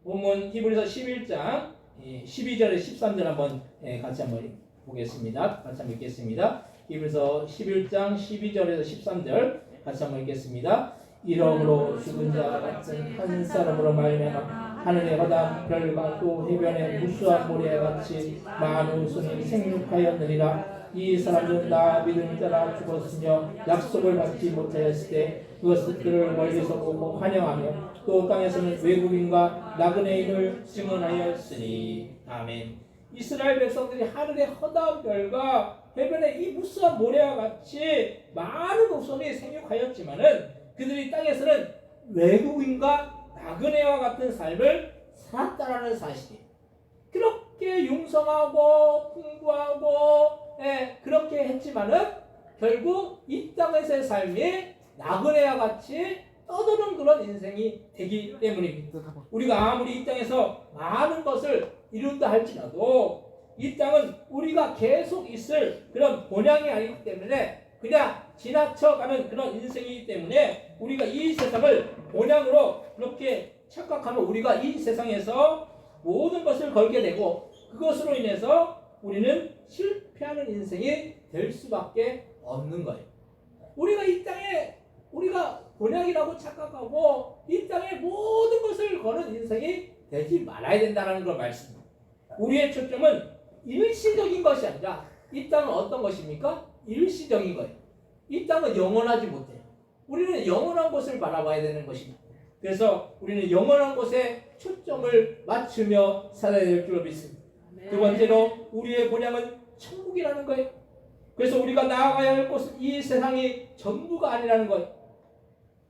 본문 히브리서 11장 12절에 13절 한번 같이 한번 보겠습니다. 같이 한번 읽겠습니다. 히브리서 11장 12절에서 13절 같이 한번 읽겠습니다. 이러므로 죽은 자 같은 한 사람으로 말미암아 하늘의 바다 별과 또 해변의 무수한 모래와 같이 많은 손이 생육하였느니라. 이 사람들은 나 믿는 자라 죽었으며 약속을 받지 못하였을 때 그것을 그를 멀리서 보고 환영하며 또 땅에서는 외국인과 나그네인을 증언하였으니. 아멘. 이스라엘 백성들이 하늘의 허다한 별과 해변의 이 무수한 모래와 같이 많은 후손이 생육하였지만은 그들이 땅에서는 외국인과 나그네와 같은 삶을 살았다라는 사실이. 그렇게 융성하고 풍부하고 그렇게 했지만은 결국 이 땅에서의 삶이 나그네와 같이 떠도는 그런 인생이 되기 때문입니다. 우리가 아무리 이 땅에서 많은 것을 이룬다 할지라도 이 땅은 우리가 계속 있을 그런 본향이 아니기 때문에 그냥 지나쳐가는 그런 인생이기 때문에 우리가 이 세상을 본향으로 그렇게 착각하면 우리가 이 세상에서 모든 것을 걸게 되고 그것으로 인해서 우리는 실패하는 인생이 될 수밖에 없는 거예요. 우리가 이 땅에 우리가 본향이라고 착각하고 이 땅에 모든 것을 거는 인생이 되지 말아야 된다는 걸 말씀입니다. 우리의 초점은 일시적인 것이 아니라 이 땅은 어떤 것입니까? 일시적인 거예요. 이 땅은 영원하지 못해요. 우리는 영원한 것을 바라봐야 되는 것입니다. 그래서 우리는 영원한 것에 초점을 맞추며 살아야 될 줄 믿습니다. 두 번째로 우리의 본향은 천국이라는 거예요. 그래서 우리가 나아가야 할 곳은 이 세상이 전부가 아니라는 거예요.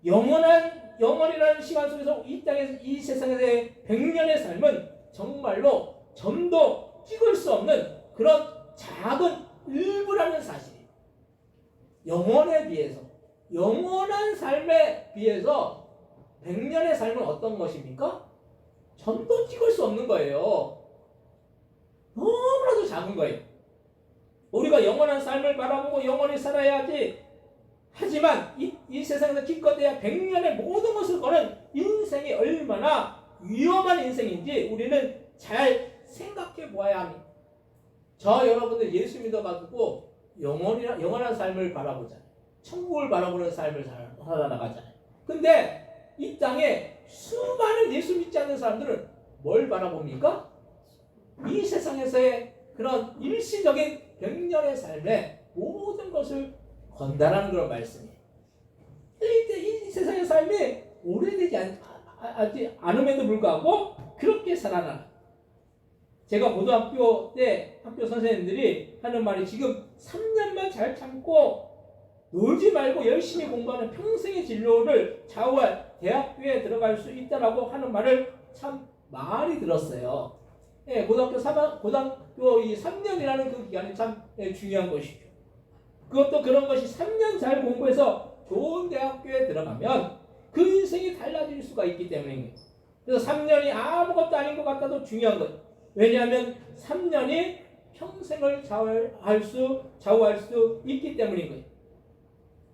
영원이라는 시간 속에서 이 땅에서 이 세상에서의 100년의 삶은 정말로 점도 찍을 수 없는 그런 작은 일부라는 사실이에요. 영원에 비해서, 영원한 삶에 비해서 100년의 삶은 어떤 것입니까? 점도 찍을 수 없는 거예요. 너무나도 작은 거예요. 우리가 영원한 삶을 바라보고 영원히 살아야지 하지만 이 세상에서 기껏해야 100년의 모든 것을 거는 인생이 얼마나 위험한 인생인지 우리는 잘 생각해 보아야 합니다. 저 여러분들 예수 믿어가지고 영원한 삶을 바라보잖아요. 천국을 바라보는 삶을 살아나가잖아요. 근데 이 땅에 수많은 예수 믿지 않는 사람들은 뭘 바라봅니까? 이 세상에서의 그런 일시적인 100년의 삶에 모든 것을 건다라는 그런 말씀이에요. 이 세상의 삶이 오래되지 않음에도 불구하고 그렇게 살아나. 제가 고등학교 때 학교 선생님들이 하는 말이 지금 3년만 잘 참고 놀지 말고 열심히 공부하는 평생의 진로를 좌우할 대학교에 들어갈 수 있다라고 하는 말을 참 많이 들었어요. 고등학교 이 3년이라는 그 기간이 참 중요한 것이죠. 그것도 그런 것이 3년 잘 공부해서 좋은 대학교에 들어가면 그 인생이 달라질 수가 있기 때문입니다. 그래서 3년이 아무것도 아닌 것 같아도 중요한 거예요. 왜냐하면 3년이 평생을 좌우할 수 있기 때문인 거예요.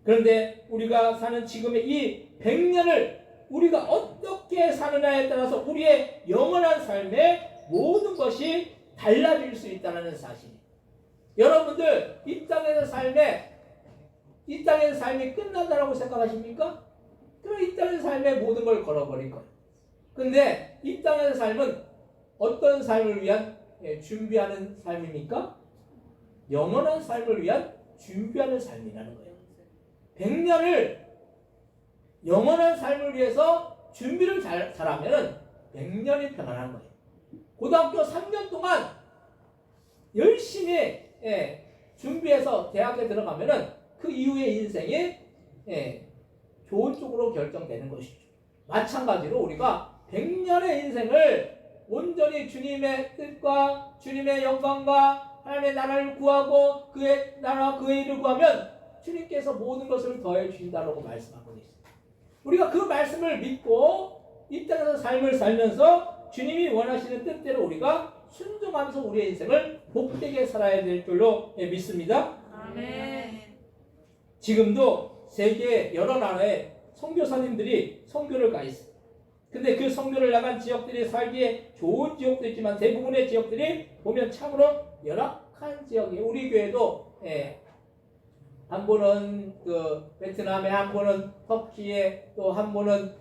그런데 우리가 사는 지금의 이 100년을 우리가 어떻게 사느냐에 따라서 우리의 영원한 삶의 모든 것이 달라질 수 있다는 사실이에요. 여러분들 이 땅에서 삶이 끝난다라고 생각하십니까? 그럼 이 땅의 삶의 모든 걸 걸어버릴 거예요. 근데 이 땅의 삶은 어떤 삶을 위한 준비하는 삶입니까? 영원한 삶을 위한 준비하는 삶이라는 거예요. 100년을 영원한 삶을 위해서 준비를 잘하면 100년이 편안한 거예요. 고등학교 3년 동안 열심히 준비해서 대학에 들어가면은 그 이후의 인생이 좋은 쪽으로 결정되는 것이죠. 마찬가지로 우리가 100년의 인생을 온전히 주님의 뜻과 주님의 영광과 하나님의 나라를 구하고 그의 나라와 그의 일을 구하면 주님께서 모든 것을 더해 주신다고 말씀하고 있습니다. 우리가 그 말씀을 믿고 이 땅에서 삶을 살면서 주님이 원하시는 뜻대로 우리가 순종하면서 우리의 인생을 복되게 살아야 될 줄로 믿습니다. 아멘. 지금도 세계 여러 나라에 선교사님들이 선교를 가 있어요. 근데 그 선교를 나간 지역들이 살기에 좋은 지역도 있지만 대부분의 지역들이 보면 참으로 열악한 지역이에요. 우리 교회도 한 분은 그 베트남에, 한 분은 터키에, 또 한 분은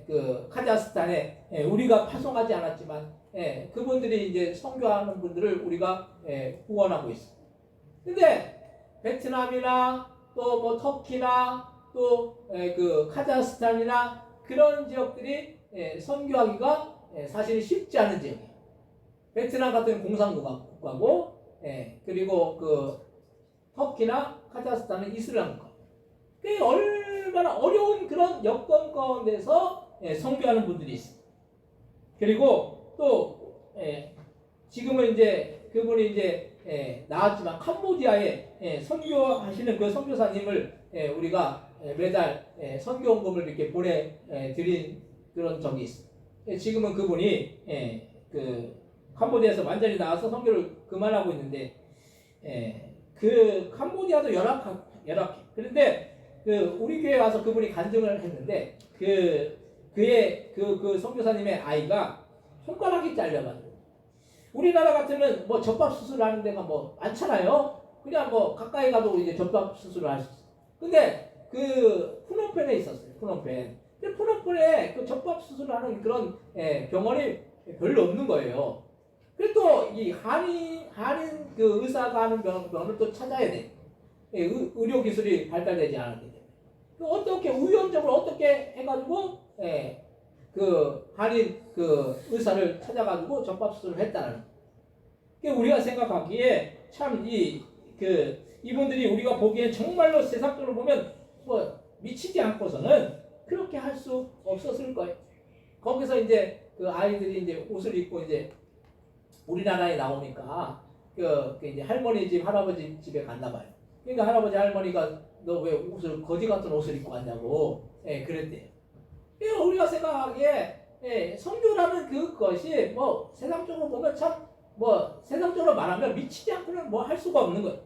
그 카자흐스탄에 우리가 파송하지 않았지만 그분들이 이제 선교하는 분들을 우리가 후원하고 있어요. 근데 베트남이나 또 뭐 터키나 또 그 카자흐스탄이나 그런 지역들이 선교하기가 사실 쉽지 않은 지역이에요. 베트남 같은 공산국가고 그리고 그 터키나 카자흐스탄은 이슬람 국가. 꽤 얼마나 어려운 그런 여건 가운데서 선교하는 분들이 있어요. 그리고 또 지금은 이제 그분이 이제 나왔지만 캄보디아에 선교하시는 그 선교사님을 우리가 매달 선교원금을 이렇게 보내드린 그런 적이 있어요. 지금은 그분이 그 캄보디아에서 완전히 나와서 선교를 그만하고 있는데 그 캄보디아도 열악해. 그런데 그 우리 교회에 와서 그분이 간증을 했는데 그의 선교사님의 아이가 손가락이 잘려가지고 우리나라 같으면 뭐 접합 수술하는 데가 뭐 많잖아요. 그냥 뭐 가까이 가도 이제 접합 수술을 할 수 있어. 근데 그 푸놈펜에 있었어요. 푸놈펜. 근데 푸놈펜에 그 접합 수술을 하는 그런 병원이 별로 없는 거예요. 그리고 또 이 한인 그 의사가 하는 병원을 또 찾아야 돼. 의료 기술이 발달되지 않았기 때문에. 어떻게 우연적으로 어떻게 해가지고 그 한인 그 의사를 찾아가지고 접합 수술을 했다는. 그러니까 우리가 생각하기에 참 이분들이 우리가 보기에 정말로 세상적으로 보면 뭐 미치지 않고서는 그렇게 할 수 없었을 거예요. 거기서 이제 그 아이들이 이제 옷을 입고 이제 우리나라에 나오니까 그 이제 할머니 집, 할아버지 집에 갔나 봐요. 그러니까 할아버지 할머니가 너 왜 옷을 거지 같은 옷을 입고 왔냐고 그랬대요. 그러니까 우리가 생각하기에 선교라는 그것이 뭐 세상적으로 보면 참 뭐 세상적으로 말하면 미치지 않고는 뭐 할 수가 없는 거예요.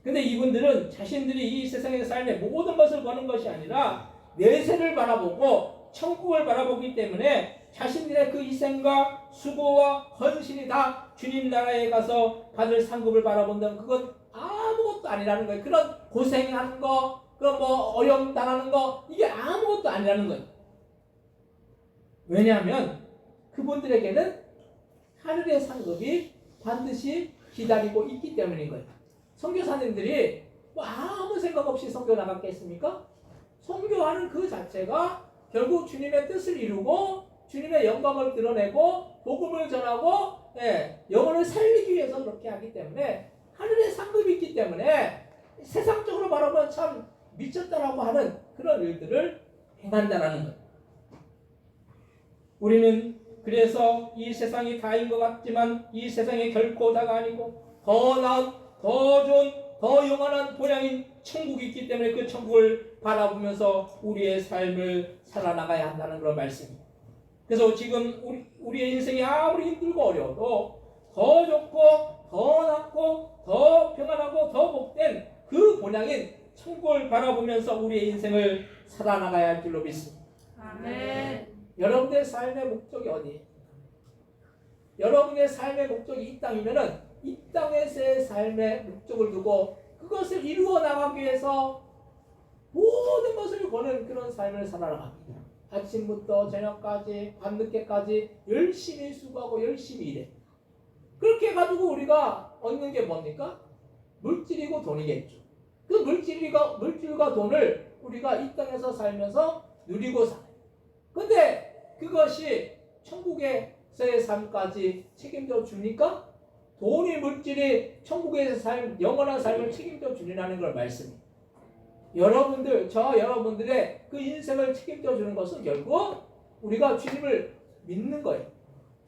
근데 이분들은 자신들이 이 세상의 삶의 모든 것을 거는 것이 아니라 내세를 바라보고 천국을 바라보기 때문에 자신들의 그 희생과 수고와 헌신이 다 주님 나라에 가서 받을 상급을 바라본다면 그건 아무것도 아니라는 거예요. 그런 고생하는 거, 그런 뭐 어려움 당하는 거 이게 아무것도 아니라는 거예요. 왜냐하면 그분들에게는 하늘의 상급이 반드시 기다리고 있기 때문인 거예요. 선교사님들이 뭐 아무 생각 없이 선교 나갔겠습니까? 선교하는 그 자체가 결국 주님의 뜻을 이루고 주님의 영광을 드러내고 복음을 전하고 영혼을 살리기 위해서 그렇게 하기 때문에 하늘의 상급이 있기 때문에 세상적으로 바라보면 참 미쳤다라고 하는 그런 일들을 행한다라는 거예요. 우리는 그래서 이 세상이 다인 것 같지만 이 세상이 결코 다가 아니고 더 나은, 더 좋은, 더 영원한 본향인 천국이 있기 때문에 그 천국을 바라보면서 우리의 삶을 살아나가야 한다는 그런 말씀입니다. 그래서 지금 우리의 인생이 아무리 힘들고 어려워도 더 좋고 더 낫고 더 평안하고 더 복된 그 본향인 천국을 바라보면서 우리의 인생을 살아나가야 할 줄로 믿습니다. 아멘. 여러분의 삶의 목적이 어디예요? 여러분의 삶의 목적이 이 땅이면은 이 땅에서의 삶의 목적을 두고 그것을 이루어 나가기 위해서 모든 것을 거는 그런 삶을 살아나갑니다. 아침부터 저녁까지 밤늦게까지 열심히 수고하고 열심히 일해. 그렇게 해가지고 우리가 얻는 게 뭡니까? 물질이고 돈이겠죠. 그 물질과 돈을 우리가 이 땅에서 살면서 누리고 살아요. 근데 그것이 천국에서의 삶까지 책임져 줍니까? 돈이 물질이 천국에서의 삶, 영원한 삶을 책임져 주리라는 걸 말씀입니다. 여러분들, 저 여러분들의 그 인생을 책임져 주는 것은 결국 우리가 주님을 믿는 거예요.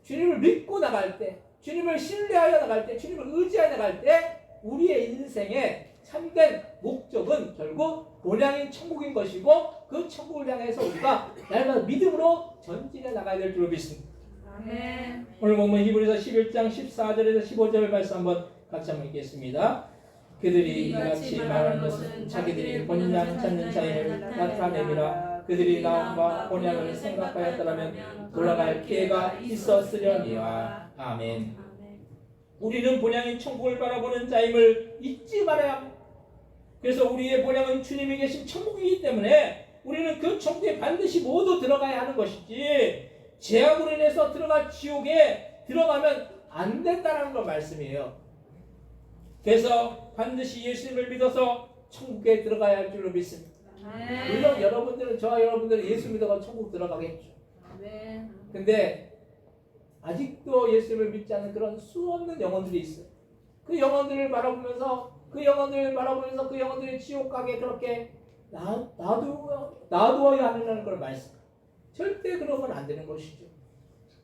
주님을 믿고 나갈 때, 주님을 신뢰하여 나갈 때, 주님을 의지하여 나갈 때 우리의 인생의 참된 목적은 결국 본향인 천국인 것이고 그 천국을 향해서 우리가 날마다 믿음으로 전진해 나가야 될 줄 믿습니다. 아멘. 오늘 보면 히브리서 11장 14절에서 15절 말씀 한번 같이 한번 읽겠습니다. 그들이 이같이 말하는 것은 자기들이 본향 찾는 자임을 나타내미라. 그들이 나음과 본향을 생각하였더라면 돌아갈 기회가 있었으려니와. 아멘. 우리는 본향인 천국을 바라보는 자임을 잊지 말아야 합니다. 그래서 우리의 본향은 주님이 계신 천국이기 때문에 우리는 그 천국에 반드시 모두 들어가야 하는 것이지 죄악으로 인해서 들어갈 지옥에 들어가면 안 된다는 거 말씀이에요. 그래서 반드시 예수님을 믿어서 천국에 들어가야 할 줄로 믿습니다. 물론 여러분들은 저와 여러분들은 예수 믿어서 천국 들어가겠죠. 근데 아직도 예수님을 믿지 않는 그런 수없는 영혼들이 있어요. 그 영혼들을 바라보면서 그 영혼들이 지옥 가게 그렇게 놔두어야 하는 걸 말씀. 절대 그러면 안 되는 것이죠.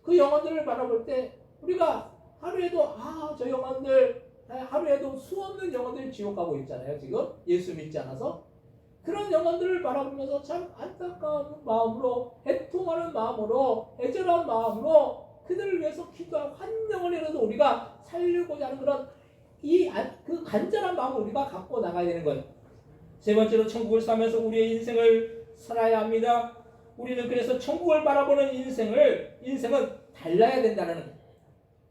그 영혼들을 바라볼 때 우리가 하루에도 저 영혼들 하루에도 수없는 영혼들이 지옥 가고 있잖아요. 지금 예수 믿지 않아서 그런 영혼들을 바라보면서 참 안타까운 마음으로 애통하는 마음으로 애절한 마음으로 그들을 위해서 기도하고 한 영혼이라도 우리가 살려고자 하는 그런 그 간절한 마음을 우리가 갖고 나가야 되는 거예요. 세 번째로 천국을 살면서 우리의 인생을 살아야 합니다. 우리는 그래서 천국을 바라보는 인생은 달라야 된다는 거예요.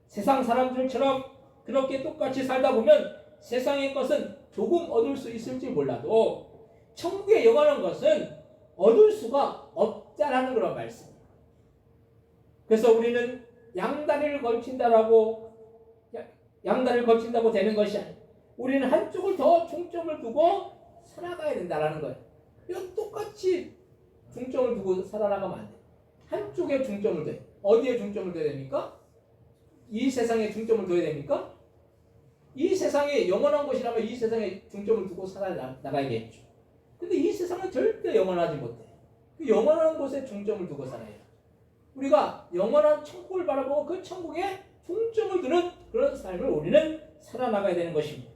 세상 사람들처럼 그렇게 똑같이 살다 보면 세상의 것은 조금 얻을 수 있을지 몰라도 천국에 영원한 것은 얻을 수가 없다라는 그런 말씀이에요. 그래서 우리는 양다리를 걸친다고 되는 것이 아니에요. 우리는 한쪽을 더 중점을 두고 살아가야 된다라는 거예요. 이건 똑같이 중점을 두고 살아나가면 안 돼요. 한쪽에 중점을 둬요. 어디에 중점을 둬야 됩니까? 이 세상에 중점을 둬야 됩니까? 이 세상에 영원한 것이라면 이 세상에 중점을 두고 살아나가야겠죠. 근데 이 세상은 절대 영원하지 못해. 그 영원한 곳에 중점을 두고 살아야 해요. 우리가 영원한 천국을 바라보고 그 천국에 중점을 두는 그런 삶을 우리는 살아나가야 되는 것입니다.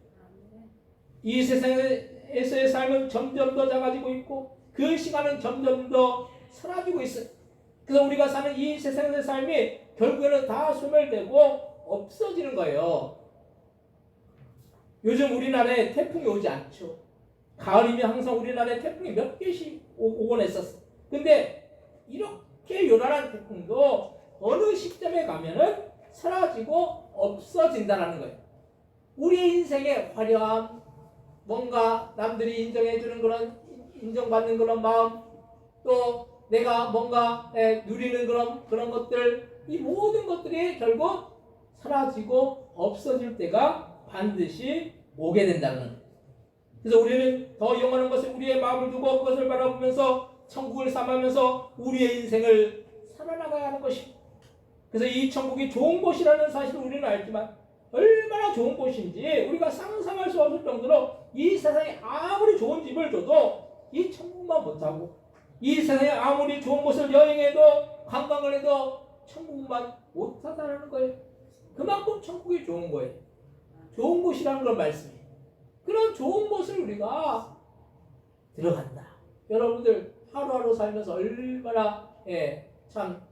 이 세상에서의 삶은 점점 더 작아지고 있고 그 시간은 점점 더 사라지고 있어요. 그래서 우리가 사는 이 세상의 삶이 결국에는 다 소멸되고 없어지는 거예요. 요즘 우리나라에 태풍이 오지 않죠. 가을이면 항상 우리나라에 태풍이 몇 개씩 오곤 했었어. 근데 이렇게 요란한 태풍도 어느 시점에 가면은 사라지고 없어진다는 거예요. 우리의 인생의 화려함, 뭔가 남들이 인정해주는 그런 인정받는 그런 마음, 또 내가 뭔가 누리는 그런 것들, 이 모든 것들이 결국 사라지고 없어질 때가 반드시 오게 된다는 거예요. 그래서 우리는 더 영원한 것에 우리의 마음을 두고 그것을 바라보면서 천국을 삼으면서 우리의 인생을 살아나가야 하는 것입니다. 그래서 이 천국이 좋은 곳이라는 사실을 우리는 알지만 얼마나 좋은 곳인지 우리가 상상할 수 없을 정도로 이 세상에 아무리 좋은 집을 줘도 이 천국만 못하고 이 세상에 아무리 좋은 곳을 여행해도 관광을 해도 천국만 못하다는 거예요. 그만큼 천국이 좋은 거예요. 좋은 곳이라는 걸 말씀해요. 그런 좋은 곳을 우리가 들어간다. 여러분들 하루하루 살면서 얼마나 참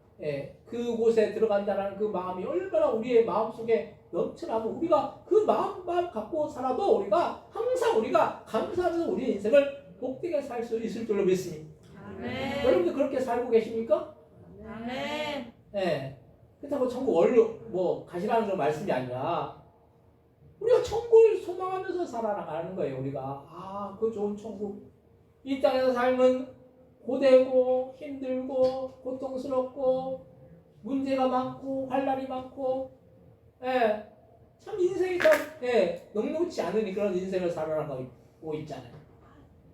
그곳에 들어간다는 그 마음이 얼마나 우리의 마음속에 넘쳐나면 우리가 그 마음만 갖고 살아도 우리가 항상 우리가 감사하면서 우리의 인생을 복되게 살 수 있을 줄로 믿습니다. 아멘. 여러분들 그렇게 살고 계십니까? 아멘. 그렇다고 천국 얼른 가시라는 그런 말씀이 아니라 우리가 천국을 소망하면서 살아나가는 거예요. 우리가 그 좋은 천국, 이 땅에서 삶은 고되고 힘들고 고통스럽고 문제가 많고 환난이 많고 참 인생이 참 녹록지 않은 그런 인생을 살아가고 있잖아요.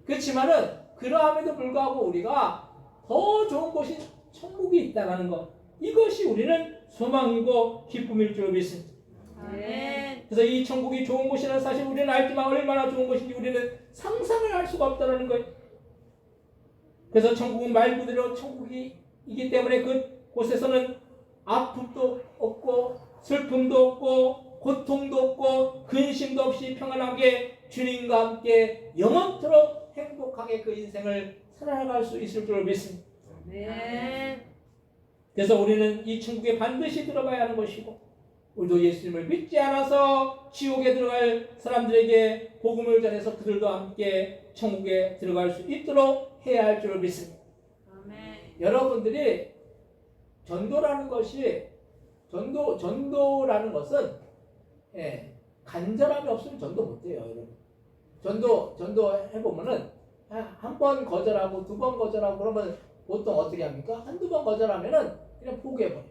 그렇지만은 그러함에도 불구하고 우리가 더 좋은 곳이 천국이 있다는 것, 이것이 우리는 소망이고 기쁨일 줄 믿습니다. 아멘. 그래서 이 천국이 좋은 곳이라는 사실 우리는 알지만 얼마나 좋은 곳인지 우리는 상상을 할 수가 없다는 거예요. 그래서 천국은 말 그대로 천국이기 때문에 그곳에서는 아픔도 없고 슬픔도 없고 고통도 없고 근심도 없이 평안하게 주님과 함께 영원토록 행복하게 그 인생을 살아갈 수 있을 줄 믿습니다. 아멘. 그래서 우리는 이 천국에 반드시 들어가야 하는 것이고, 우리도 예수님을 믿지 않아서 지옥에 들어갈 사람들에게 복음을 전해서 그들도 함께 천국에 들어갈 수 있도록 해야 할 줄 믿습니다. 아멘. 여러분들이 전도라는 것은 간절함이 없으면 전도 못해요. 여러분. 전도 해보면은 한 번 거절하고 두 번 거절하고 그러면 보통 어떻게 합니까? 한두 번 거절하면은 그냥 포기해버려요.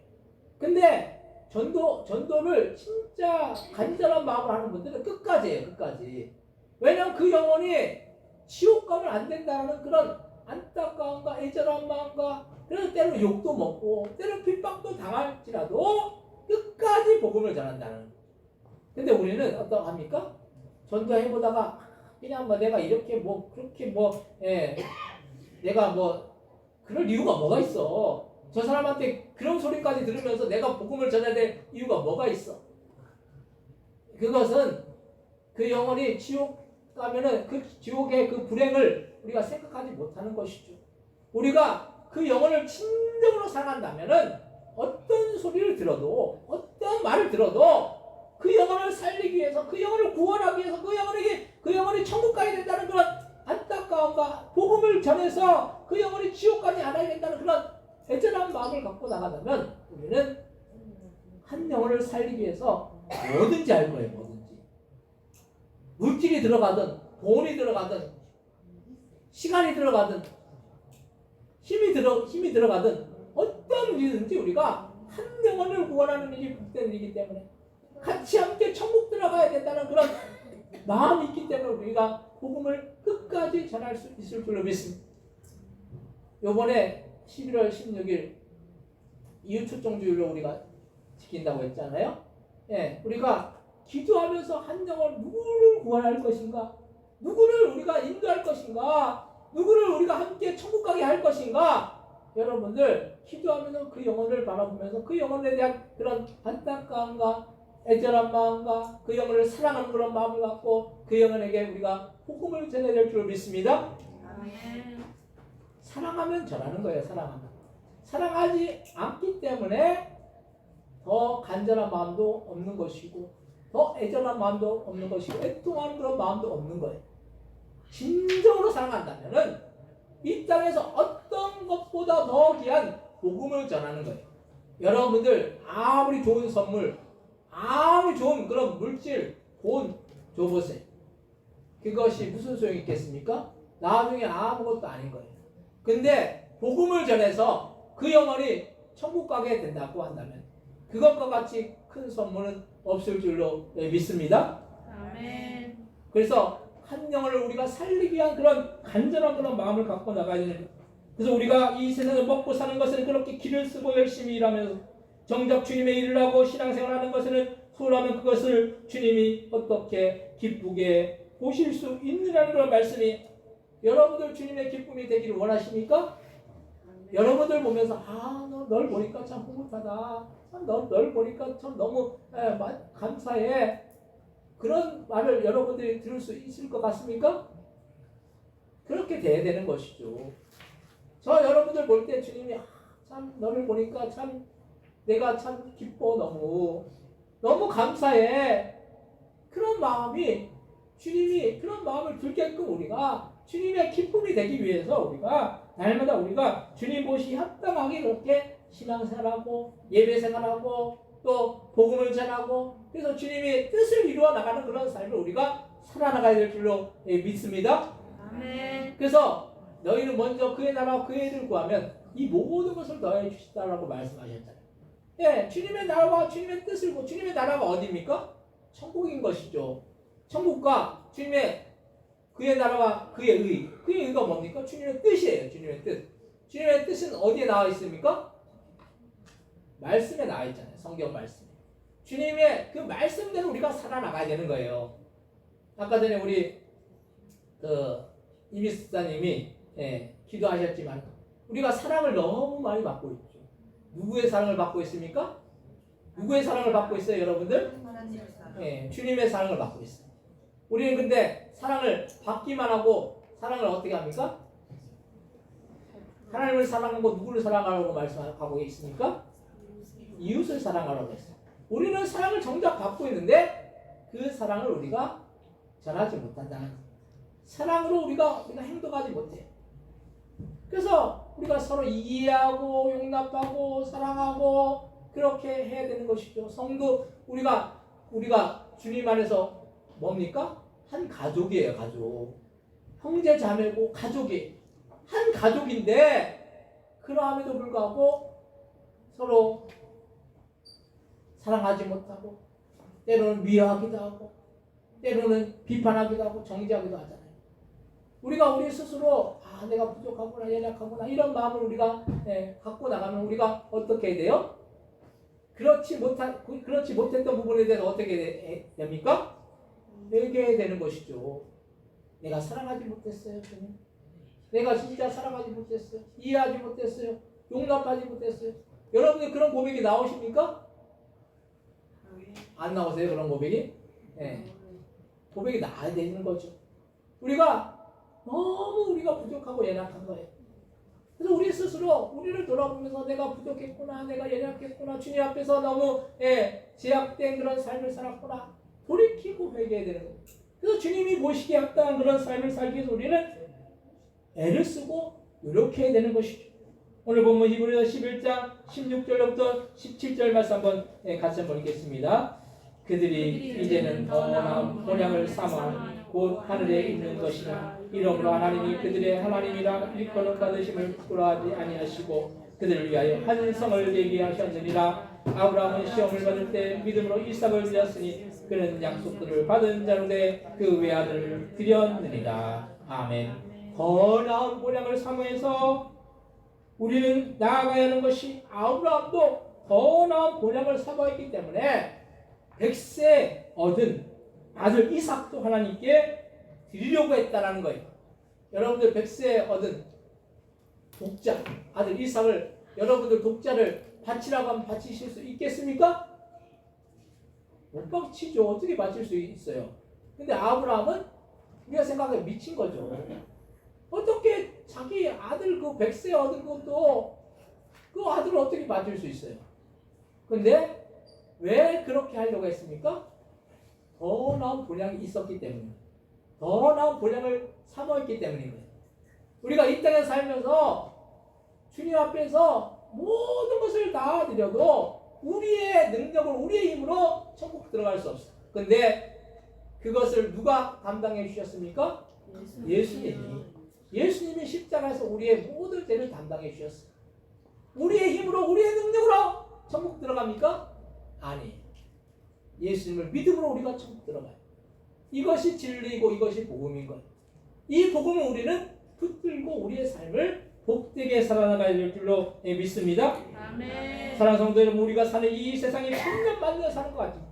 근데 전도를 진짜 간절한 마음으로 하는 분들은 끝까지 해요. 끝까지. 왜냐하면 그 영혼이 지옥 가면 안 된다는 그런 안타까움과 애절한 마음과, 그래서 때로 욕도 먹고 때로 핍박도 당할지라도 끝까지 복음을 전한다는. 근데 우리는 어떠합니까? 전도해보다가 그냥 내가 이렇게 그렇게 내가 그럴 이유가 뭐가 있어? 저 사람한테 그런 소리까지 들으면서 내가 복음을 전해야 될 이유가 뭐가 있어? 그것은 그 영혼이 지옥 가면은 그 지옥의 그 불행을 우리가 생각하지 못하는 것이죠. 우리가 그 영혼을 진정으로 사랑한다면은 어떤 소리를 들어도, 어떤 말을 들어도 그 영혼을 살리기 위해서, 그 영혼을 구원하기 위해서, 그 영혼이 천국 가야 된다는 그런 안타까움과 복음을 전해서 그 영혼이 지옥 가지 않아야 된다는 그런 애절한 마음을 갖고 나가다면 우리는 한 영혼을 살리기 위해서 뭐든지 할 거예요. 뭐든지. 물질이 들어가든 돈이 들어가든 시간이 들어가든 힘이 들어가든 어떤 일이든지 우리가 한 영혼을 구원하는 일이 복된 일이기 때문에 같이 함께 천국 들어가야 된다는 그런 마음이 있기 때문에 우리가 복음을 끝까지 전할 수 있을 줄로 믿습니다. 요번에 11월 16일 이웃초청주일로 우리가 지킨다고 했잖아요. 우리가 기도하면서 한 영혼 누구를 구원할 것인가, 누구를 우리가 인도할 것인가, 누구를 우리가 함께 천국 가게 할 것인가, 여러분들 기도하면서 그 영혼을 바라보면서 그 영혼에 대한 그런 안타까움과 애절한 마음과 그 영혼을 사랑하는 그런 마음을 갖고 그 영혼에게 우리가 복음을 전해야 될 줄 믿습니다. 아멘. 사랑하면 전하는 거예요. 사랑하지 않기 때문에 더 간절한 마음도 없는 것이고, 더 애절한 마음도 없는 것이고, 애통하는 그런 마음도 없는 거예요. 진정으로 사랑한다면은 이 땅에서 어떤 것보다 더 귀한 복음을 전하는 거예요. 여러분들 아무리 좋은 선물, 아무리 좋은 그런 물질, 돈 줘보세요. 그것이 무슨 소용이 있겠습니까? 나중에 아무것도 아닌 거예요. 근데 복음을 전해서 그 영혼이 천국 가게 된다고 한다면 그것과 같이 큰 선물은 없을 줄로 믿습니다. 아멘. 그래서 한 영혼을 우리가 살리기 위한 그런 간절한 그런 마음을 갖고 나가야 되는 거예요. 그래서 우리가 이 세상을 먹고 사는 것은 그렇게 길을 쓰고 열심히 일하면서 정작 주님의 일을 하고 신앙생활하는 것은 소홀하면 그것을 주님이 어떻게 기쁘게 보실 수 있느냐는 그런 말씀이, 여러분들 주님의 기쁨이 되기를 원하십니까? 여러분들 보면서 널 보니까 참 뿌듯하다, 널 보니까 참 너무 감사해, 그런 말을 여러분들이 들을 수 있을 것 같습니까? 그렇게 돼야 되는 것이죠. 저 여러분들 볼 때 주님이 참 너를 보니까 참 내가 참 기뻐. 너무 감사해. 그런 마음이 주님이 그런 마음을 들게끔 우리가 주님의 기쁨이 되기 위해서 우리가 날마다 우리가 주님 보시 합당하게 그렇게 신앙생활하고 예배생활하고 또 복음을 전하고 그래서 주님의 뜻을 이루어 나가는 그런 삶을 우리가 살아나가야 될 줄로 믿습니다. 아멘. 그래서 너희는 먼저 그의 나라와 그의 일을 구하면 이 모든 것을 더해 주시다라고 말씀하셨잖아요. 예, 주님의 나라와 주님의 뜻을 구 주님의 나라가 어디입니까? 천국인 것이죠. 천국과 주님의 그의 나라와 그의 의가 뭡니까? 주님의 뜻이에요. 주님의 뜻. 주님의 뜻은 어디에 나와 있습니까? 말씀에 나와 있잖아요. 성경 말씀에. 주님의 그 말씀대로 우리가 살아나가야 되는 거예요. 아까 전에 우리 이미스사님이 기도하셨지만 우리가 사랑을 너무 많이 받고 있죠. 누구의 사랑을 받고 있습니까? 누구의 사랑을 받고 있어요, 여러분들? 주님의 사랑을 받고 있어요. 우리는 근데 사랑을 받기만 하고 사랑을 어떻게 합니까? 하나님을 사랑하고 누구를 사랑하라고 말씀하고 있습니까? 이웃을 사랑하라고 했어요. 우리는 사랑을 정작 받고 있는데 그 사랑을 우리가 전하지 못한다는 거예요. 사랑으로 우리가 행동하지 못해요. 그래서 우리가 서로 이해하고 용납하고 사랑하고 그렇게 해야 되는 것이죠. 성도 우리가 주님 안에서 뭡니까? 한 가족이에요. 가족. 형제 자매고 가족이 한 가족인데 그러함에도 불구하고 서로 사랑하지 못하고 때로는 미워하기도 하고 때로는 비판하기도 하고 정죄하기도 하잖아요. 우리가 우리 스스로 내가 부족하구나 연약하구나 이런 마음을 우리가 갖고 나가면 우리가 어떻게 해야 돼요? 그렇지 못했던 부분에 대해서 어떻게 됩니까? 회개해야 되는 것이죠. 내가 사랑하지 못했어요. 주님. 내가 진짜 사랑하지 못했어요. 이해하지 못했어요. 용납하지 못했어요. 여러분들 그런 고백이 나오십니까? 안 나오세요? 그런 고백이? 고백이 나와야 되는 거죠. 우리가 너무 부족하고 연약한 거예요. 그래서 우리 스스로 우리를 돌아보면서 내가 부족했구나, 내가 연약했구나, 주님 앞에서 너무 제약된 그런 삶을 살았구나 돌이키고 회개해야 되는 거예요. 그래서 주님이 보시기에 합당한 그런 삶을 살기 위해서 우리는 애를 쓰고 노력해야 되는 것이죠. 오늘 본문 히브리서 11장 16절부터 17절 말씀 한번 같이 한번 읽겠습니다. 그들이 이제는 더 나은 본향을 삼아 곧 하늘에 있는 것이나 이러므로 하나님이 그들의 하나님이라 일컬음 받으심을 부끄러워하지 아니하시고 그들을 위하여 한 성을 예비하셨느니라. 아브라함은 시험을 받을 때 믿음으로 이삭을 드렸으니 그는 약속들을 받은 자로되 그 외아들을 드렸느니라. 아멘. 더 나은 본향을 사모해서 우리는 나아가야 하는 것이 아브라함도 더 나은 본향을 사모했기 때문에 100세 얻은 아들 이삭도 하나님께 드리려고 했다라는 거예요. 여러분들 100세 얻은 독자 아들 이삭을 여러분들 독자를 바치라고 하면 바치실 수 있겠습니까? 못 바치죠. 어떻게 바칠 수 있어요? 근데 아브라함은 우리가 생각해 미친 거죠. 어떻게 자기 아들 그 100세 얻은 것도 그 아들을 어떻게 바칠 수 있어요? 근데 왜 그렇게 하려고 했습니까? 더 나은 본향이 있었기 때문에 더 나은 본향을 사모했기 때문인 거예요. 우리가 이 땅에 살면서 주님 앞에서 모든 것을 다 드려도 우리의 능력을 우리의 힘으로 천국 들어갈 수 없어요. 근데 그것을 누가 담당해 주셨습니까? 예수님이 십자가에서 우리의 모든 죄를 담당해 주셨어요. 우리의 힘으로 우리의 능력으로 천국 들어갑니까? 아니. 예수님을 믿음으로 우리가 천국 들어가요. 이것이 진리이고 이것이 복음인 거예요. 이 복음을 우리는 붙들고 우리의 삶을 복되게 살아나가야 될 줄로 믿습니다. 아멘. 사랑하는 성도 여러분, 우리가 사는 이 세상이 1000년 만년 사는 것 같아요.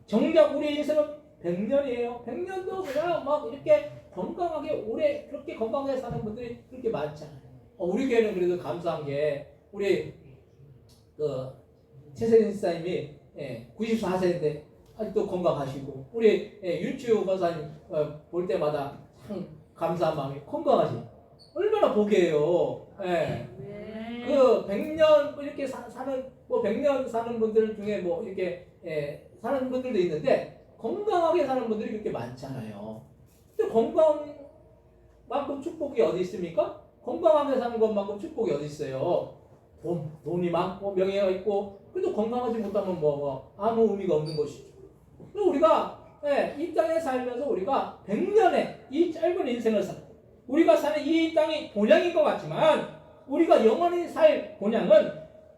정작 우리의 인생은 100년이에요. 100년도 그냥 막 이렇게 건강하게 오래 그렇게 건강하게 사는 분들이 그렇게 많잖아요. 우리 교회는 그래도 감사한 게 우리 최세진 집사님이 94세인데 아직도 건강하시고 우리 윤치호 권사님 볼 때마다 참 감사한 마음이 건강하시. 얼마나 복이에요. 그 100년 이렇게 사는 뭐 100년 사는 분들 중에 뭐 이렇게 사는 분들도 있는데 건강하게 사는 분들이 그렇게 많잖아요. 근데 건강만큼 축복이 어디 있습니까? 건강하게 사는 것만큼 축복이 어디 있어요? 돈이 많고 명예가 있고 그래도 건강하지 못하면 뭐 아무 의미가 없는 것이죠. 그래서 우리가 이 땅에 살면서 우리가 100년의 이 짧은 인생을 우리가 사는 이 땅이 본향인 것 같지만 우리가 영원히 살 본향은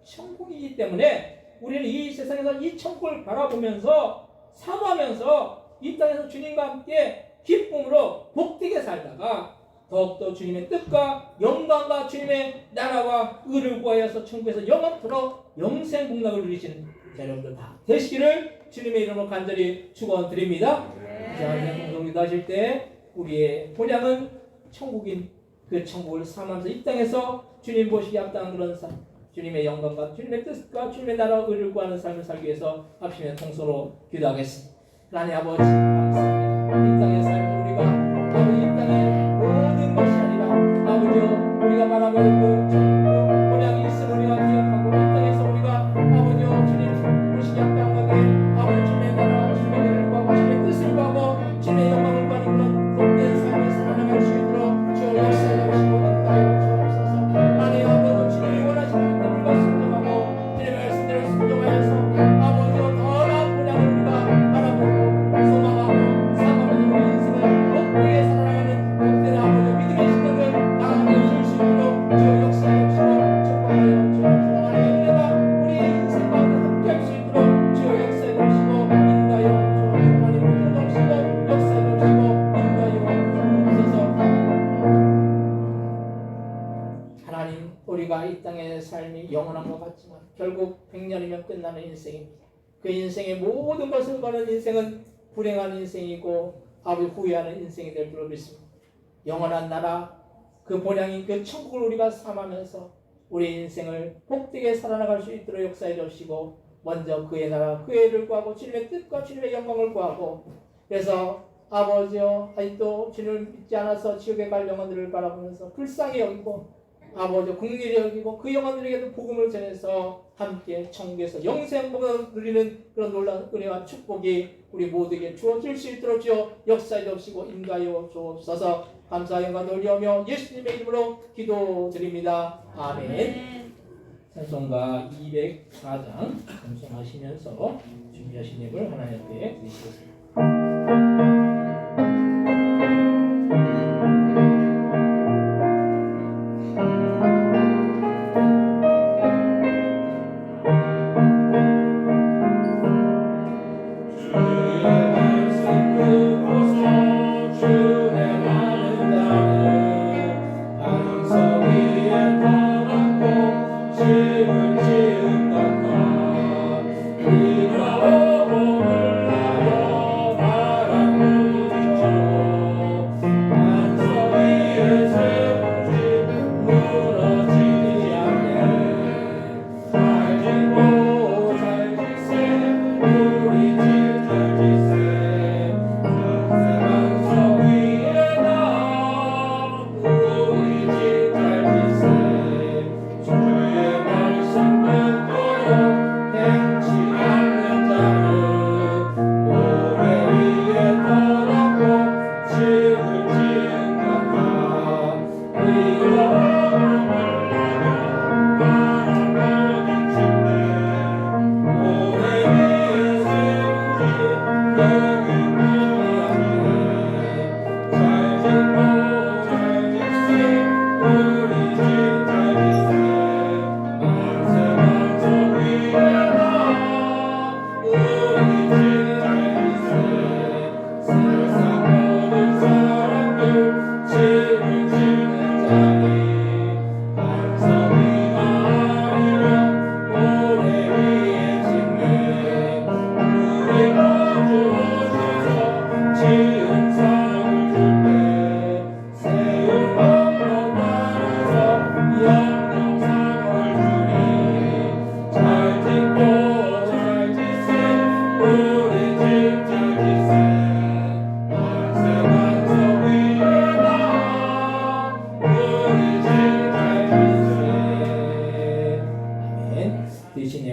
천국이기 때문에 우리는 이 세상에서 이 천국을 바라보면서 사모하면서 이 땅에서 주님과 함께 기쁨으로 복되게 살다가 더욱더 주님의 뜻과 영광과 주님의 나라와 의를 구하여서 천국에서 영원토록 영생복락을 누리시는 여러분들 다 되시기를 주님의 이름으로 간절히 축원드립니다. 자, 공동기도 하실 때 우리의 본향은 천국인 그 천국을 사모하면서 이 땅에서 주님 보시기 합당한 그런 삶, 주님의 영광과 주님의 뜻과 주님의 나라와 의를 구하는 삶을 살기 위해서 합심의 통소로 기도하겠습니다. 하나님 아버지 감사합니다. 이 땅에 살면서 우리가 아버지 이 땅의 모든 것이 아니라 아버지여 우리가 바라보는 그 천국 본향이 있음을 우리가 기억하고 이 땅에서 우리가 아버지여 주님 보시기 합당하게 아버지 주님의 나라와 주님의 의를 구하고 주님의 뜻을 구하고 주님의 영광을 구하는 그런 복된 삶을 살아나갈 수 있도록 주여 역사하시고 인도하여 주옵소서. 아니 아버지 주님이 원하시는 것들과 순종하고 주님의 말씀대로 순종하여서 아버지여 더 나은 본향을 우리가 바라보고 소망하고 사모하는 우리 인생을 복되게 살아가는 복된 아버지 믿음의 신령을 나아가게 해줄 수 있도록 주여 역사해 주시고 축복하여 주옵소서. 하나님의 은혜가 우리의 인생 가운데 함께할 수 있도록 주여 역사해 주시고 인도하여 주옵소서. 하나님 모든 것이고 역사해 주시고 인도하여 주옵소서. 하나님 우리가 이 땅의 삶이 영원한 것 같지만 결국 100년이면 끝나는 인생입니다. 그 인생의 모든 것을 거는 인생은 불행한 인생이고 아버지 후회하는 인생이 될 줄로 믿습니다. 영원한 나라 그 본향인 그 천국을 우리가 삼으면서 우리 인생을 복되게 살아나갈 수 있도록 역사해 주시고 먼저 그의 나라 그의 의를 구하고 주님의 뜻과 주님의 영광을 구하고 그래서 아버지여 아직도 주님을 믿지 않아서 지옥에 갈 영혼들을 바라보면서 불쌍히 여기고 아버지 긍휼히 여기고 그 영혼들에게도 복음을 전해서 함께 천국에서 영생복을 누리는 그런 놀라운 은혜와 축복이 우리 모두에게 주어질 수 있도록 주여 역사해 주시고 인도하여 주옵소서. 감사 영광 돌리오며 예수님의 이름으로 기도드립니다. 아멘. 찬송가 204장 찬송하시면서 준비하신 예물 하나님 앞에 드리시겠습니다.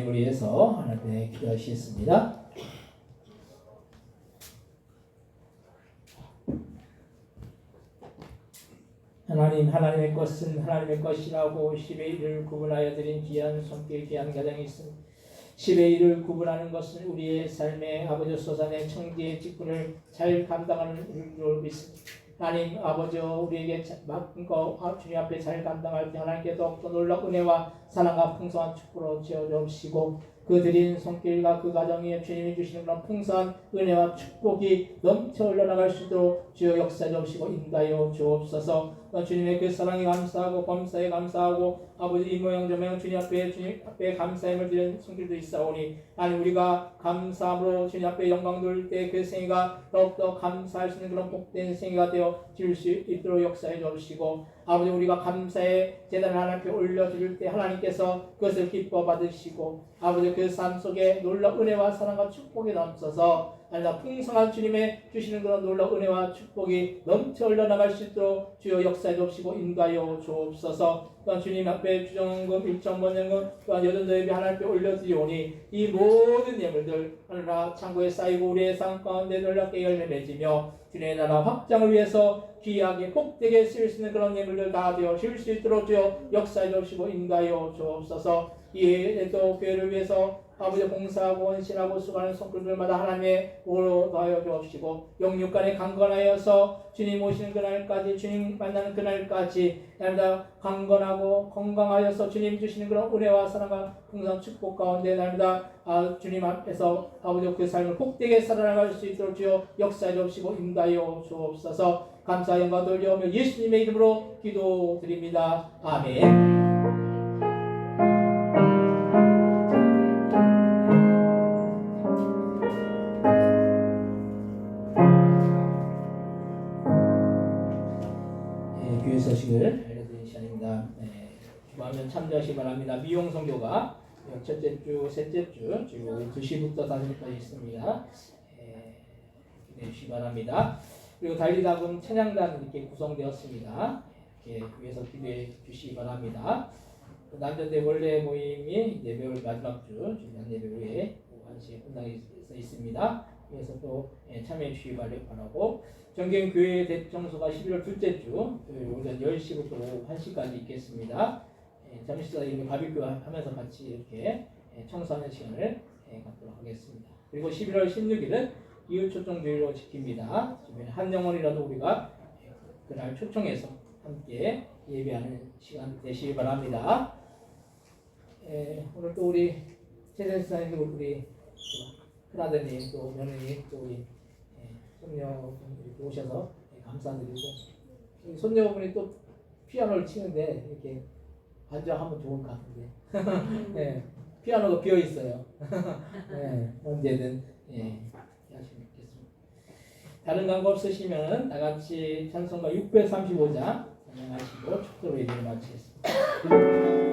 예물 위해서 하나님께 기도하시겠습니다. 하나님, 하나님의 것은 하나님의 것이라고 10의 1을 구분하여 드린 귀한 손길 귀한 가정이 있습니다. 10의 1을 구분하는 것은 우리의 삶의 아버지 소산의 청지의 직분을 잘 감당하는 줄로 믿습니다. 하나님 아버지 우리에게 맡은 거 주님 앞에 잘 감당할 때 하나님께 더욱더 놀라운 은혜와 사랑과 풍성한 축복으로 채워주시고 그 드린 손길과 그 가정에 주님이 주시는 그런 풍성한 은혜와 축복이 넘쳐 흘러나갈 수 있도록 주여 역사해 주시고 인도하여 주옵소서. 주님의 그 사랑에 감사하고 범사에 감사하고 아버지 이 모양 저 모양 주님 앞에 감사함을 드리는 손길도 있사오니 하나님 우리가 감사함으로 주님 앞에 영광 돌릴 때 그 생애가 더욱더 감사할 수 있는 그런 복된 생애가 되어 줄 수 있도록 역사해 주시고 아버지 우리가 감사의 제단을 하나님께 올려드릴 때 하나님께서 그것을 기뻐 받으시고 아버지 그 삶 속에 놀라운 은혜와 사랑과 축복이 넘쳐서 아니다 풍성한 주님의 주시는 그런 놀라운 은혜와 축복이 넘쳐 흘러나갈 수 있도록 주여 역사해 주시고 인도하여 주옵소서. 또한 주님 앞에 주정금 일정번영금 또한 여전도 예배 하나님께 올려드리오니 이 모든 예물들 하늘나라 창고에 쌓이고 우리의 삶 가운데 놀랍게 열매 맺으며 주님의 나라 확장을 위해서 귀하게 복되게 쓰일 수 있는 그런 예물들 다 되어 줄 수 있도록 주여 역사해 주시고 인도하여 주옵소서. 이에도 교회를 위해서 아버지 봉사하고 헌신하고 수고하는 손길들마다 하나님의 보호로 더하여 주옵시고 영육간에 강건하여서 주님 오시는 그날까지 주님 만나는 그날까지 날마다 강건하고 건강하여서 주님 주시는 그런 은혜와 사랑과 풍성한 축복 가운데 날마다 주님 앞에서 아버지 그 삶을 복되게 살아나갈 수 있도록 주여 역사해 주옵시고 인도하여 주옵소서. 감사 영광 돌려오며 예수님의 이름으로 기도드립니다. 아멘. 교회 소식을 알려드리는 시간입니다. 주말면 참조하시기 바랍니다. 미용 선교가 첫째 주, 셋째 주, 그리고 2시부터 5시까지 있습니다. 기대해 주시기 바랍니다. 그리고 달리다금 찬양단 이렇게 구성되었습니다. 이렇게 위해서 기대해 주시기 바랍니다. 남자대 원래 모임이 예배월 마지막 주, 주간 예배 후에 1시에 끝나게 있습니다. 그래서 또 참여해 주시기 바라고 정경교회 대청소가 11월 둘째 주 오전 10시부터 오후 1시까지 있겠습니다. 잠시 후에 바비큐 하면서 같이 이렇게 청소하는 시간을 갖도록 하겠습니다. 그리고 11월 16일은 이웃 초청주의로 지킵니다. 주변에 한 영혼이라도 우리가 그날 초청해서 함께 예배하는 시간 되시기 바랍니다. 오늘 또 우리 최대사님 우리 큰아드님 또 며느님 또 우리 손녀분 이렇게 오셔서 감사드리고 손녀분이 또 피아노를 치는데 이렇게 반주하면 좋을 것 같은데 네, 피아노가 비어 있어요. 네, 언제든 하시면 좋겠습니다. 다른 광고 없으시면 다 같이 찬송가 635장 찬양하시고 축도로 예배를 마치겠습니다.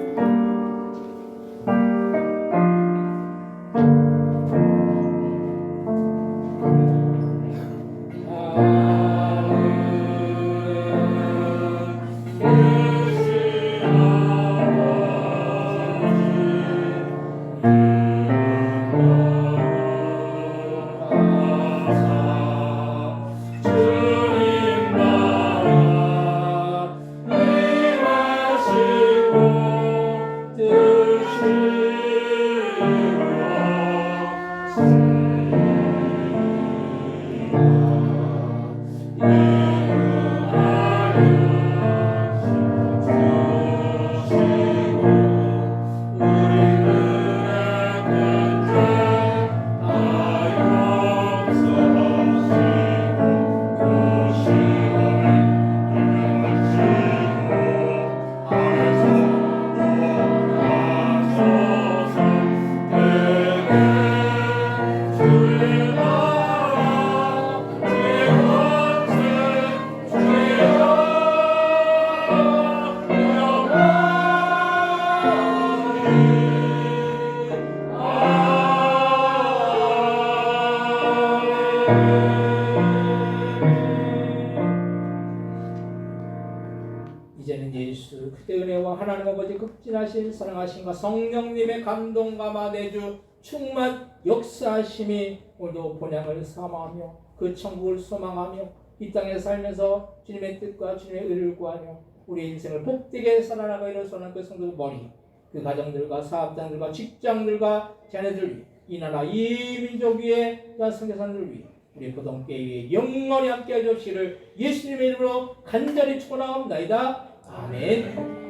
그때 은혜와 하나님 아버지 극진하신 사랑하심과 성령님의 감동과 내주 충만 역사하심이 오늘도 본향을 삼아하며 그 천국을 소망하며 이 땅에 살면서 주님의 뜻과 주님의 의를 구하며 우리 인생을 복되게 살아나가기를 소원하는 그 성도 머리 그 가정들과 사업장들과 직장들과 자녀들 위해 이 나라 이 민족 위에 또한 선교사님들 위해 우리 고동교회 위에 영원히 함께 해주시기를 예수님의 이름으로 간절히 축원하옵나이다. 아멘.